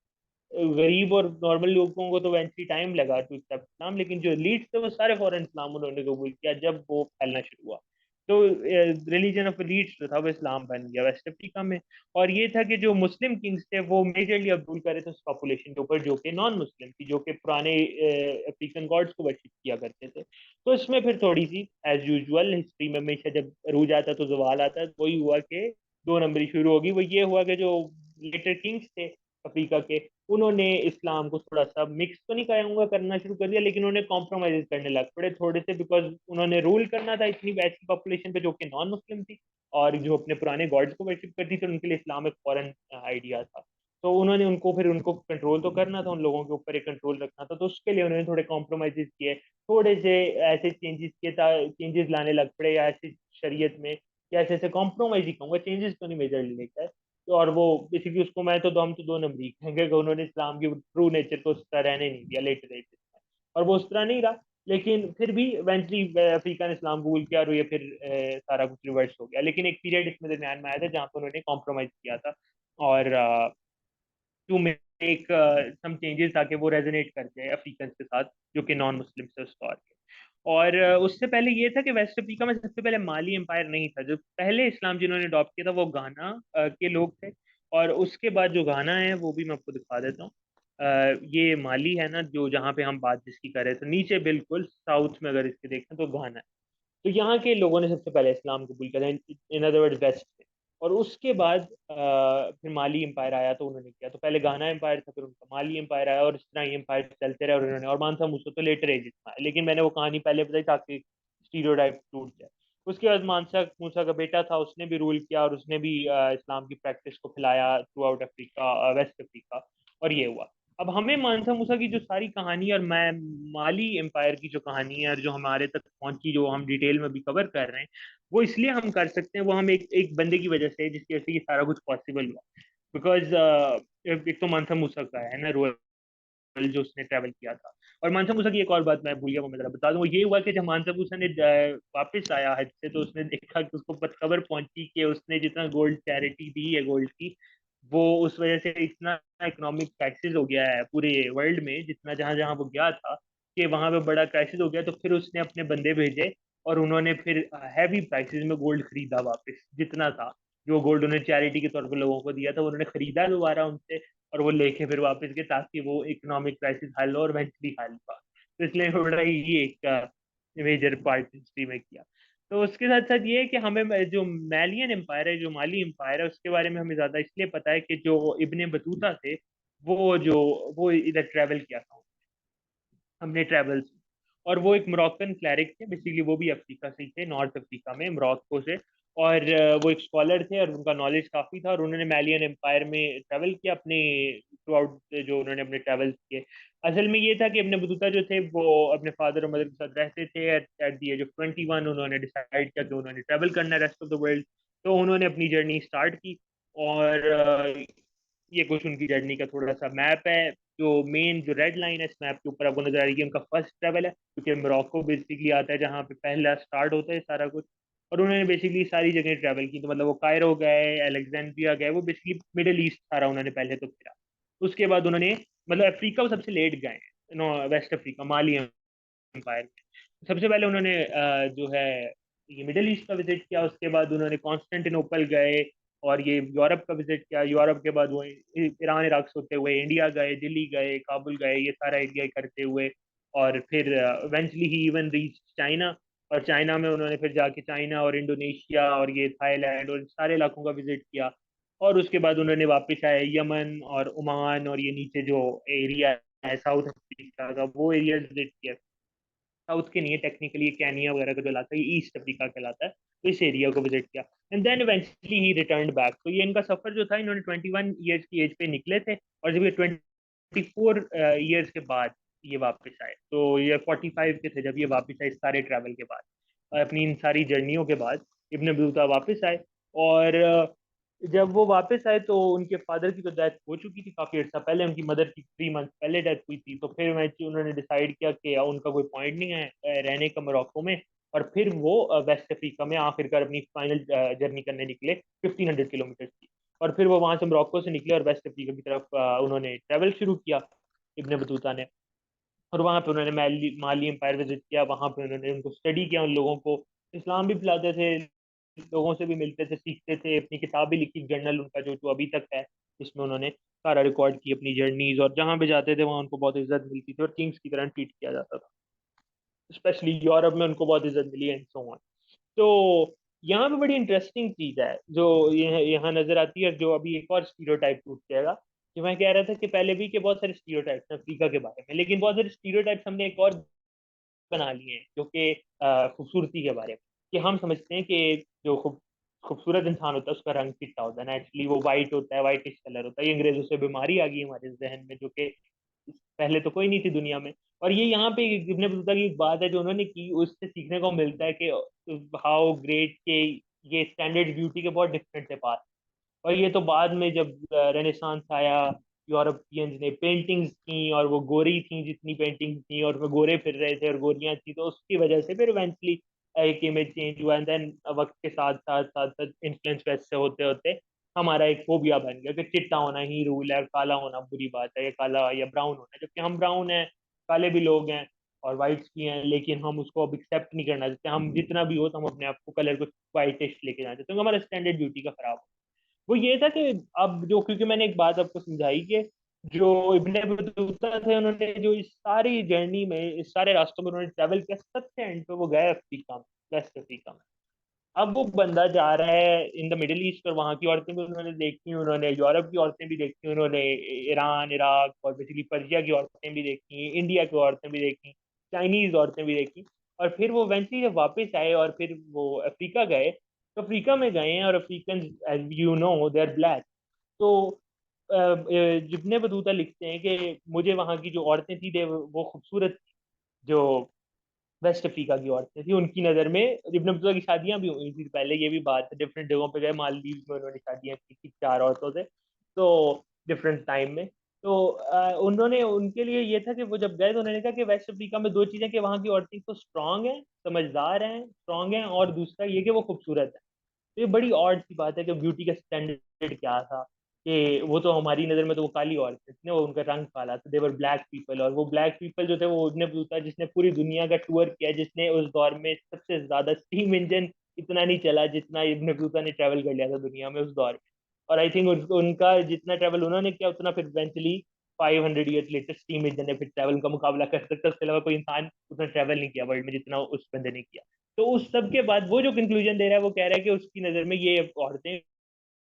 गरीब और नॉर्मल लोगों को तो वैसे टाइम लगा टू एक्सेप्ट इस्लाम, लेकिन जो लीड्स थे वो सारे फॉरेन इस्लाम उन्होंने कबूल किया जब वो फैलना शुरू हुआ। तो रिलीजन ऑफ लीड्स जो था वो इस्लाम बन गया वेस्ट अफ्रीका में। और ये था कि जो मुस्लिम किंग्स थे वो मेजरली अब रूल कर रहे थे उस पॉपुलेशन के ऊपर जो कि नॉन मुस्लिम थी, जो कि पुराने अफ्रीकन गॉड्स को वर्शिप किया करते थे। तो इसमें फिर थोड़ी सी एज यूजुअल हिस्ट्री में हमेशा जब अरूज आता तो जवाल आता, तो वही हुआ कि दो नंबरी शुरू होगी। वो ये हुआ कि जो लेटर किंग्स थे अफ्रीका के, उन्होंने इस्लाम को थोड़ा सा मिक्स तो नहीं कहूँगा करना शुरू कर दिया, लेकिन उन्होंने कॉम्प्रोमाइज करने लग पड़े थोड़े से, बिकॉज उन्होंने रूल करना था इतनी वैसी पॉपुलेशन पे जो कि नॉन मुस्लिम थी और जो अपने पुराने गॉड्स को वर्शिप करती थी, तो उनके लिए इस्लाम एक फॉरेन आइडिया था। तो उन्होंने उनको फिर उनको कंट्रोल तो करना था, उन लोगों के ऊपर एक कंट्रोल रखना था, तो उसके लिए उन्होंने थोड़े कॉम्प्रोमाइज किए, थोड़े से ऐसे चेंजेस किए, चेंजेस लाने लग पड़े, या ऐसे शरीयत में, या ऐसे ऐसे कॉम्प्रोमाइज ही कहूँगा, चेंजेस तो नहीं मेजरली लेकर। तो और वो बेसिकली उसको मैं तो हम तो दो नंबरी कहेंगे कि उन्होंने इस्लाम की ट्रू नेचर को उस तरह रहने नहीं दिया लेटर एजेस में, और वो उस तरह नहीं रहा। लेकिन फिर भी इवेंचुअली अफ्रीका ने इस्लाम कबूल किया और ये फिर सारा कुछ रिवर्स हो गया। लेकिन एक पीरियड इसमें दरमियान में आया था जहाँ पर उन्होंने कॉम्प्रोमाइज किया था और टू मेक सम चेंजेस ताकि वो रेजोनेट कर जाए अफ्रीकन के साथ जो कि नॉन मुस्लिम से उस दौर के। और उससे पहले ये था कि वेस्ट अफ्रीका में सबसे पहले माली एम्पायर नहीं था। जो पहले इस्लाम जिन्होंने अडॉप्ट किया था वो घाना के लोग थे, और उसके बाद जो घाना है वो भी मैं आपको दिखा देता हूँ। ये माली है ना, जो जहाँ पे हम बात जिसकी कर रहे थे, नीचे बिल्कुल साउथ में अगर इसके देखें तो घाना है। तो यहाँ के लोगों ने सबसे पहले इस्लाम कबूल किया था, इन अदर वर्ड वेस्ट में। और उसके बाद फिर माली एम्पायर आया तो उन्होंने किया, तो पहले गाना एम्पायर था, फिर उनका माली एम्पायर आया, और इस तरह ये एम्पायर चलते रहे। और उन्होंने और मानसा मूसा तो लेटर एजेस में आया, लेकिन मैंने वो कहानी पहले बताई ताकि स्टीरियोटाइप टूट जाए। उसके बाद मानसा मूसा का बेटा था, उसने भी रूल किया और उसने भी इस्लाम की प्रैक्टिस को फैलाया throughout Africa, west Africa, और ये हुआ। अब हमें मानसा मूसा की जो सारी कहानी और मैं माली एम्पायर की जो कहानी है और जो हमारे तक पहुंची, जो हम डिटेल में भी कवर कर रहे हैं, वो इसलिए हम कर सकते हैं, वो हम एक बंदे की वजह से जिसकी वजह से ये सारा कुछ पॉसिबल हुआ। बिकॉज एक तो मानसा मूसा का है ना रोल जो उसने ट्रैवल किया था। और मानसा मूसा की एक और बात मैं भूल गया, वो मैं जरा बता दूं। वो ये हुआ कि जब मानसा मूसा ने वापस आया हज से, तो उसने देखा कि उसको खबर पहुंची कि उसने जितना गोल्ड चैरिटी दी है गोल्ड की, वो उस वजह से इतना इकोनॉमिक क्राइसिस हो गया है पूरे वर्ल्ड में, जितना जहां जहां वो गया था, कि वहां पे बड़ा क्राइसिस हो गया। तो फिर उसने अपने बंदे भेजे और उन्होंने फिर हैवी प्राइसेस में गोल्ड खरीदा वापस, जितना था, जो गोल्ड उन्होंने चैरिटी के तौर पर लोगों को दिया था, उन्होंने खरीदा दोबारा उनसे, और वो लेके फिर वापस गए ताकि वो इकोनॉमिक क्राइसिस हल हो और इवेंचुअली हल हुआ। तो इसलिए बड़ा ही एक मेजर पार्ट हिस्ट्री में किया। तो उसके साथ साथ ये है कि हमें जो मैलियन एम्पायर है, जो माली एम्पायर है, उसके बारे में हमें ज्यादा इसलिए पता है कि जो इब्ने बतूता थे, वो जो वो इधर ट्रैवल किया था हमने ट्रेवल्स। और वो एक मोरक्कन क्लैरिक थे, बेसिकली वो भी अफ्रीका से ही थे, नॉर्थ अफ्रीका में मोरक्को से। और वो एक स्कॉलर थे और उनका नॉलेज काफ़ी था, और उन्होंने मैलियन एम्पायर में ट्रैवल किया अपने थ्रू आउट, जो उन्होंने अपने ट्रैवल्स किए। असल में ये था कि अपने बतूता जो थे वो अपने फादर और मदर के साथ रहते थे। एट दी एज ऑफ 21 उन्होंने डिसाइड किया कि उन्होंने ट्रैवल करना है रेस्ट ऑफ द वर्ल्ड। तो उन्होंने अपनी जर्नी स्टार्ट की। और ये कुछ उनकी जर्नी का थोड़ा सा मैप है। जो मेन जो रेड लाइन है इस मैप के ऊपर आपको नजर आ रही है, उनका फर्स्ट ट्रेवल है, क्योंकि मोरक्को बेसिकली आता है जहाँ पे पहला स्टार्ट होता है सारा कुछ। और उन्होंने बेसिकली सारी जगह ट्रैवल की, तो मतलब वो कायरो गए, अलेक्जेंड्रिया गए, वो बेसिकली मिडिल ईस्ट सारा उन्होंने पहले तो फिरा। उसके बाद उन्होंने मतलब अफ्रीका वो सबसे लेट गए हैं, वेस्ट अफ्रीका माली एम्पायर में। सबसे पहले उन्होंने जो है ये मिडिल ईस्ट का विजिट किया, उसके बाद उन्होंने कॉन्स्टेंटिनोपल गए, और ये यूरोप का विजिट किया। यूरोप के बाद वो ईरान इराक से होते हुए इंडिया गए, दिल्ली गए, काबुल गए, ये सारा एरिया करते हुए। और फिर इवेंचुअली ही इवन रीच चाइना। और चाइना में उन्होंने फिर जाके चाइना और इंडोनेशिया और ये थाईलैंड और सारे इलाकों का विजिट किया। और उसके बाद उन्होंने वापस आए यमन और ओमान और ये नीचे जो एरिया है साउथ अफ्रीका का, वो एरिया विजिट किया। साउथ के नहीं है टेक्निकली, ये कैनिया वगैरह का जो इलाका है, ये ईस्ट अफ्रीका कहलाता है, तो इस एरिया को विजिट किया। एंड देन इवेंचुअली ही रिटर्न बैक। तो ये इनका सफर जो था, इन्होंने 21 ईयर्स की एज पे निकले थे, और जब ये 24 ईयर्स के बाद ये वापस आए, तो ये 45 के थे जब ये वापस आए, इस सारे ट्रैवल के बाद, अपनी इन सारी जर्नियों के बाद इब्ने बतूता वापस आए। और जब वो वापस आए तो उनके फादर की तो डेथ हो चुकी थी काफी अर्सा पहले, उनकी मदर की 3 मंथ पहले डेथ हुई थी। तो फिर मैं उन्होंने डिसाइड किया कि उनका कोई पॉइंट नहीं है रहने का मोरक्को में, और फिर वो वेस्ट अफ्रीका में आखिरकार अपनी फाइनल जर्नी करने निकले 1500 किलोमीटर की। और फिर वो वहां से मोरक्को से निकले और वेस्ट अफ्रीका की तरफ उन्होंने ट्रेवल शुरू किया इब्ने बतूता ने। और वहां पे उन्होंने माली माली एम्पायर विजिट किया, वहां पे उन्होंने उनको स्टडी किया, उन लोगों को इस्लाम भी पिलाते थे, लोगों से भी मिलते थे, सीखते थे, अपनी किताब भी लिखी, जर्नल उनका जो जो अभी तक है, जिसमें उन्होंने सारा रिकॉर्ड की अपनी जर्नीज, और जहां भी जाते थे वहां उनको बहुत इज्जत मिलती थी और किंग्स की तरह ट्रीट किया जाता था। स्पेशली यूरोप में उनको बहुत इज्जत मिली एंड सो ऑन। तो यहाँ पे बड़ी इंटरेस्टिंग चीज है जो यहाँ नजर आती है, जो अभी एक और स्टीरियोटाइप टूट जाएगा, कि मैं कह रहा था कि पहले भी के बहुत सारे स्टीरियोटाइप्स हैं अफ्रीका के बारे में, लेकिन बहुत सारे स्टीरियोटाइप्स हमने एक और बना लिए हैं, जो कि खूबसूरती के बारे में, कि हम समझते हैं कि जो खूबसूरत इंसान होता है उसका रंग चिट्टा होता है, नेचुरली वो वाइट होता है, वाइटिश कलर होता है। ये अंग्रेजों से बीमारी आ गई हमारे जहन में, जो कि पहले तो कोई नहीं थी दुनिया में। और ये यहाँ पे इब्ने बतूता की एक बात है जो उन्होंने की, उससे सीखने को मिलता है कि हाउ ग्रेट के ये स्टैंडर्ड ब्यूटी के बहुत डिफरेंट थे पास। और ये तो बाद में जब रेनेसांस आया, यूरोपियंस ने पेंटिंग्स की, और वो गोरी थी जितनी पेंटिंग्स थी, और वो गोरे फिर रहे थे और गोरियां थी, तो उसकी वजह से फिर इवेंचुअली एक इमेज चेंज हुआ। एंड देन वक्त के साथ साथ साथ साथ इन्फ्लुएंस वैसे होते होते हमारा एक फोबिया बन गया कि चिट्टा होना ही रूल है, काला होना बुरी बात है, या काला या ब्राउन होना, जबकि हम ब्राउन है, काले भी लोग हैं और वाइट्स भी हैं, लेकिन हम उसको अब एक्सेप्ट नहीं करना चाहते। हम जितना भी हो तो हम अपने आप को कलर को वाइटिश लेके जाना चाहते हैं, तो हमारा स्टैंडर्ड ब्यूटी का खराब। वो ये था कि अब जो, क्योंकि मैंने एक बात आपको समझाई कि जो इब्ने बतूता थे, उन्होंने जो इस सारी जर्नी में, इस सारे रास्तों में उन्होंने ट्रैवल किया, सबसे एंड पे वो गए अफ्रीका में, वेस्ट अफ्रीका में। अब वो बंदा जा रहा है इन द मिडिल ईस्ट, और वहाँ की औरतें भी उन्होंने देखी, उन्होंने यूरोप की औरतें भी देखी, उन्होंने ईरान इराक और बेसिकली पर्शिया की औरतें भी देखी, इंडिया की औरतें भी देखी, चाइनीज औरतें भी देखी। और फिर वो इवेंचुअली जब वापस आए और फिर वो अफ्रीका गए, तो अफ्रीका में गए हैं, और African as you know they are black. तो जिब्ने बतूता लिखते हैं कि मुझे वहाँ की जो औरतें थी वो खूबसूरत थी, जो वेस्ट अफ्रीका की औरतें थी उनकी नज़र में। इब्न बतूता की शादियां भी हुई थी पहले, ये भी बात है, डिफरेंट जगहों पे गए, मालदीव में उन्होंने शादियां की थी 4 औरतों से, तो डिफरेंट टाइम में। तो उन्होंने, उनके लिए ये था कि वो जब गए तो उन्होंने कहा कि वेस्ट अफ्रीका में दो चीज़ें, कि वहाँ की औरतें तो स्ट्रांग हैं, समझदार हैं, स्ट्रांग हैं, और दूसरा ये कि वो खूबसूरत है। तो ये बड़ी ऑड सी बात है कि ब्यूटी का स्टैंडर्ड क्या था, कि वो तो हमारी नज़र में तो वो काली औरतें थी ना, वो उनका रंग काला था, देवर ब्लैक पीपल। और वो ब्लैक पीपल जो थे वो इब्ने बतूता, जिसने पूरी दुनिया का टूर किया, जिसने उस दौर में सबसे ज्यादा स्टीम इंजन इतना नहीं चला जितना इब्ने बतूता ने ट्रैवल कर लिया था दुनिया में उस दौर में। और आई थिंक उनका जितना ट्रैवल उन्होंने किया, उतना फिर eventually 500 years later steam engine ने फिर ट्रैवल का मुकाबला कर सकता है। उसके अलावा कोई इंसान उतना ट्रैवल नहीं किया वर्ल्ड में जितना उस बंदे ने किया। तो उस सब के बाद वो जो कंक्लूजन दे रहा है, वो कह रहा है कि उसकी नज़र में ये औरतें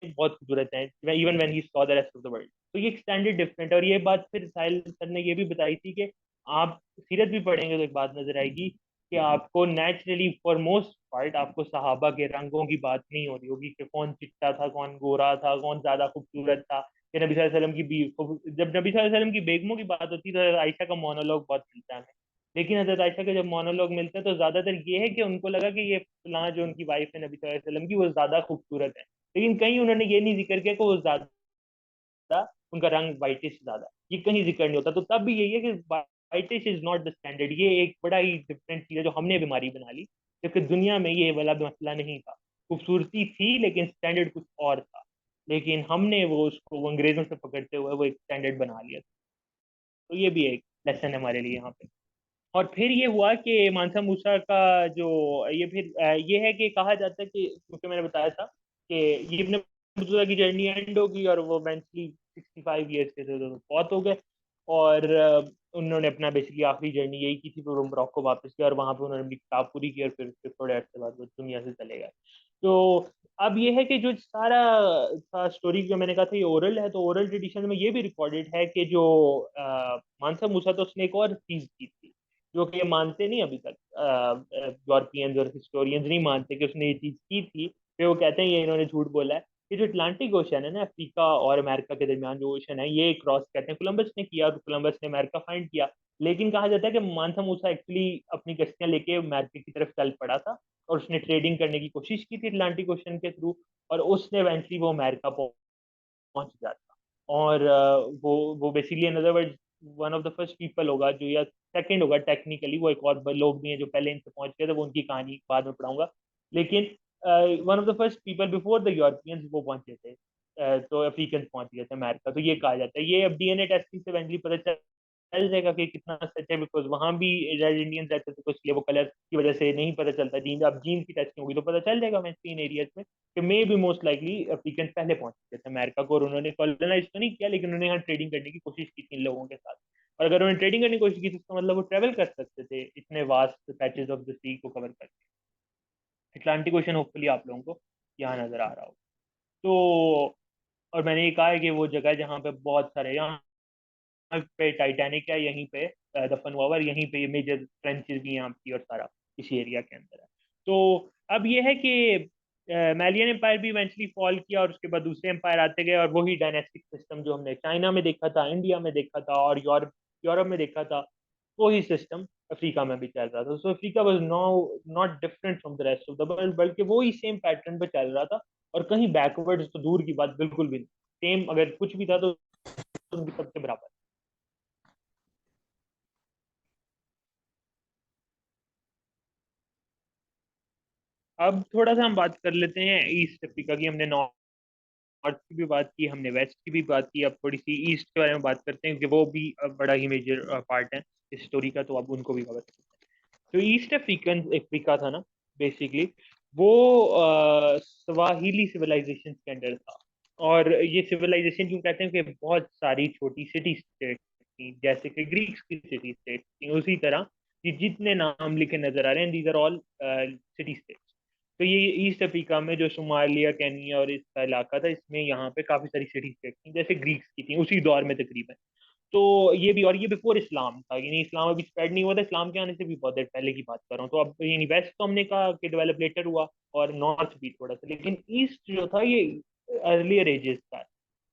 बहुत खूबसूरत हैं, even when he saw the rest of the world. तो ये एक स्टैंडर्ड डिफरेंट है। और ये बात फिर साहिल सर ने ये भी बताई थी कि आप सीरत भी पढ़ेंगे तो एक बात नजर आएगी कि आपको नेचुरली फॉर मोस्ट पार्ट आपको सहाबा के रंगों की बात नहीं हो रही होगी, कि कौन चिट्टा था, कौन गोरा था, कौन ज्यादा खूबसूरत था। कि नबी सल्लल्लाहु अलैहि वसल्लम की जब नबी सल्लल्लाहु अलैहि वसल्लम की बेगमों की बात होती है तो हज़रत आयशा का मोनोलॉग बहुत मिलता है हमें। लेकिन हजरत आयशा के जब मोनोलॉग मिलते हैं तो ज्यादातर ये है कि उनको लगा कि ये फलां जो उनकी वाइफ है नबी सल्लल्लाहु अलैहि वसल्लम की, वो ज्यादा खूबसूरत है। लेकिन कहीं उन्होंने ये नहीं जिक्र किया कि वो ज्यादा, उनका रंग वाइटिश ज्यादा, ये कहीं जिक्र नहीं होता। तो तब भी यही है कि whitish is not the standard. ये एक बड़ा ही डिफरेंट चीज है जो हमने बीमारी बना ली, क्योंकि दुनिया में ये वाला मसला नहीं था। खूबसूरती थी लेकिन स्टैंडर्ड कुछ और था, लेकिन हमने वो उसको वो अंग्रेजों से पकड़ते हुए वो एक स्टैंडर्ड बना लिया। तो ये भी एक लेसन है हमारे लिए यहाँ पे। और फिर ये हुआ कि मानसा मूसा का जो, ये फिर ये है कि कहा जाता है कि, क्योंकि मैंने बताया था कि ये इब्ने बतूता की जर्नी एंड होगी और वो इवेंचुअली 65 ईयर्स के थे तो बहुत हो गए। और उन्होंने अपना बेसिकली आखिरी जर्नी यही की थी, फिर वो मोरक्को वापस गया और वहां पे उन्होंने अपनी किताब पूरी की, और फिर थोड़े अर्से बाद वो दुनिया से चले गए। तो अब ये है कि जो सारा था स्टोरी जो मैंने कहा था ये ओरल है, तो ओरल ट्रेडिशन में ये भी रिकॉर्डेड है कि जो मानसा मूसा तो उसने एक और चीज की थी जो कि ये मानते नहीं अभी तक, यूरोपियंस और हिस्टोरियंस नहीं मानते कि उसने ये चीज की थी। फिर वो कहते हैं ये इन्होंने झूठ बोला है कि जो अटलांटिक ओशन है ना, अफ्रीका और अमेरिका के दरमियान जो ओशन है, ये क्रॉस कहते हैं कोलंबस ने किया, और कोलंबस ने अमेरिका फाइंड किया। लेकिन कहा जाता है कि मानसा मूसा एक्चुअली अपनी कश्तियां लेके अमेरिका की तरफ चल पड़ा था, और उसने ट्रेडिंग करने की कोशिश की थी अटलांटिक ओशन के थ्रू, और उसने इवेंचुअली वो अमेरिका पहुंच जाता। और वो basically in other words one of the first people होगा जो, या सेकंड होगा टेक्निकली, वो एक और लोग भी हैं जो पहले इनसे पहुंच गए थे, वो उनकी कहानी बाद में पढ़ाऊंगा। लेकिन one of the first people before the Europeans वो पहुंचे थे। तो अफ्रीकन पहुंच गए थे अमेरिका, तो ये कहा जाता है। ये अब डीएनए टेस्टिंग से इवेंचुअली पता चल जाएगा कि कितना सच है, बिकॉज वहां भी रेड इंडियंस रहते थे, तो इसलिए वो कलर की वजह से नहीं पता चलता। जीन अब जीन की टेस्टिंग होगी तो पता चल जाएगा मैं इन एरियाज में कि may be most likely African पहले पहुंच गए थे अमेरिका को, और उन्होंने कॉलोनाइज तो नहीं किया, लेकिन उन्होंने यहाँ ट्रेडिंग करने की कोशिश की थी इन लोगों के साथ। और अगर उन्होंने ट्रेडिंग करने की कोशिश की तो इसका मतलब वो ट्रेवल कर सकते थे इतने वास्ट पैचेस ऑफ द सी को कवर करके। अटलांटिक ओशन होपफुली आप लोगों को यहाँ नजर आ रहा हो। तो और मैंने ये कहा है कि वो जगह जहाँ पे बहुत सारे, यहाँ पे टाइटैनिक है, यहीं पे दफन हुआ हुआ है, यहीं पे ये मेजर ट्रेंचेस भी हैं यहाँ की, और सारा इसी एरिया के अंदर है। तो अब ये है कि मैलियन एम्पायर भी इवेंचुअली फॉल किया, और उसके बाद दूसरे एम्पायर आते गए, और वही डायनेस्टिक सिस्टम जो हमने चाइना में देखा था, इंडिया में देखा था, और यूरोप यूरोप में देखा था, वही सिस्टम अफ्रीका में भी चल रहा था। So Africa was no not different from the rest of the world, बल्कि वो ही सेम पैटर्न पे चल रहा था। और कहीं बैकवर्ड तो दूर की बात, बिल्कुल भी नहीं। सेम अगर कुछ भी था तो उनकी सबसे बराबर। अब थोड़ा सा हम बात कर लेते हैं ईस्ट अफ्रीका की। हमने नॉर्थ की भी बात की, हमने वेस्ट की भी बात की, अब थोड़ी सी ईस्ट के बारे में बात करते हैं क्योंकि वो भी बड़ा ही मेजर पार्ट है इस स्टोरी का, तो अब उनको भी कवर करते हैं। तो ईस्ट अफ्रीकन अफ्रीका था ना, बेसिकली वो स्वाहिली सिविलाइजेशन के अंडर था। और ये सिविलाइजेशन क्यों कहते हैं कि बहुत सारी छोटी सिटी स्टेट थी, जैसे कि ग्रीक्स की सिटी स्टेट थी, उसी तरह ये जितने नाम लिखे नजर आ रहे हैं, these are all city state. तो ये ईस्ट अफ्रीका में जो सोमालिया, केनिया और इसका इलाका था, इसमें यहाँ पे काफी सारी सिटी स्टेट थी, जैसे ग्रीक्स की थी उसी दौर में तकरीबन। तो ये भी, और ये बिफोर इस्लाम था, यानी इस्लाम अभी स्प्रेड नहीं हुआ था, इस्लाम के आने से भी बहुत देर पहले की बात कर रहा हूँ। तो अब यानी वेस्ट तो हमने कहा कि डेवलप लेटर हुआ, और नॉर्थ भी थोड़ा सा, लेकिन ईस्ट जो था ये अर्लियर एजेस का,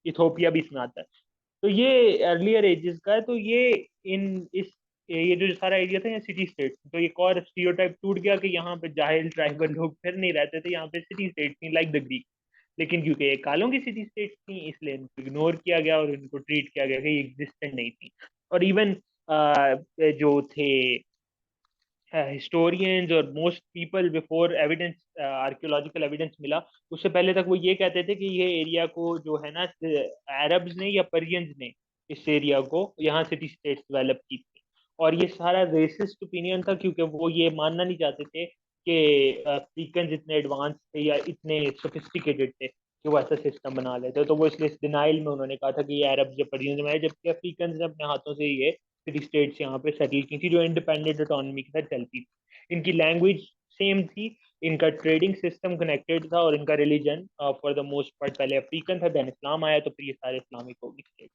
इथोपिया भी इसमें आता है। तो ये अर्लियर एजेस का है, तो ये इन इस ये जो सारा एरिया था, यहाँ सिटी स्टेट, तो एक और स्टीरियोटाइप टूट गया कि यहाँ पे जाहिल ट्राइबल लोग फिर नहीं रहते थे, यहाँ पे सिटी स्टेट थी लाइक द ग्रीक। लेकिन क्योंकि ये कालों की सिटी स्टेट थी, इसलिए इनको इग्नोर किया गया और इनको ट्रीट किया गया कि ये एग्जिस्टेंट नहीं थी। और इवन जो थे हिस्टोरियंस और most people before evidence, archaeological evidence मिला, उससे पहले तक वो ये कहते थे कि ये एरिया को जो है ना, अरब्स ने या पर्शियंस ने इस एरिया को यहाँ सिटी स्टेट्स डेवलप की थी। और ये सारा रेसिस्ट ओपिनियन था, क्योंकि वो ये मानना नहीं चाहते थे कि अफ्रीकन इतने एडवांस थे या इतने सोफिस्टिकेटेड थे कि वो ऐसा सिस्टम बना लेते। तो वो इसलिए डिनाइल में उन्होंने कहा था कि ये अरब्स या पर्शियंस में है, जबकि अफ्रीकन ने अपने हाथों से ये सिटी स्टेट्स यहाँ पे सेटल की थी, जो इंडिपेंडेंट ऑटोनॉमी के साथ चलती थी। इनकी लैंग्वेज सेम थी, इनका ट्रेडिंग सिस्टम कनेक्टेड था, और इनका religion for the most part पहले अफ्रीकन था, देन इस्लाम आया, तो फिर ये सारे इस्लामिक होगी स्टेट।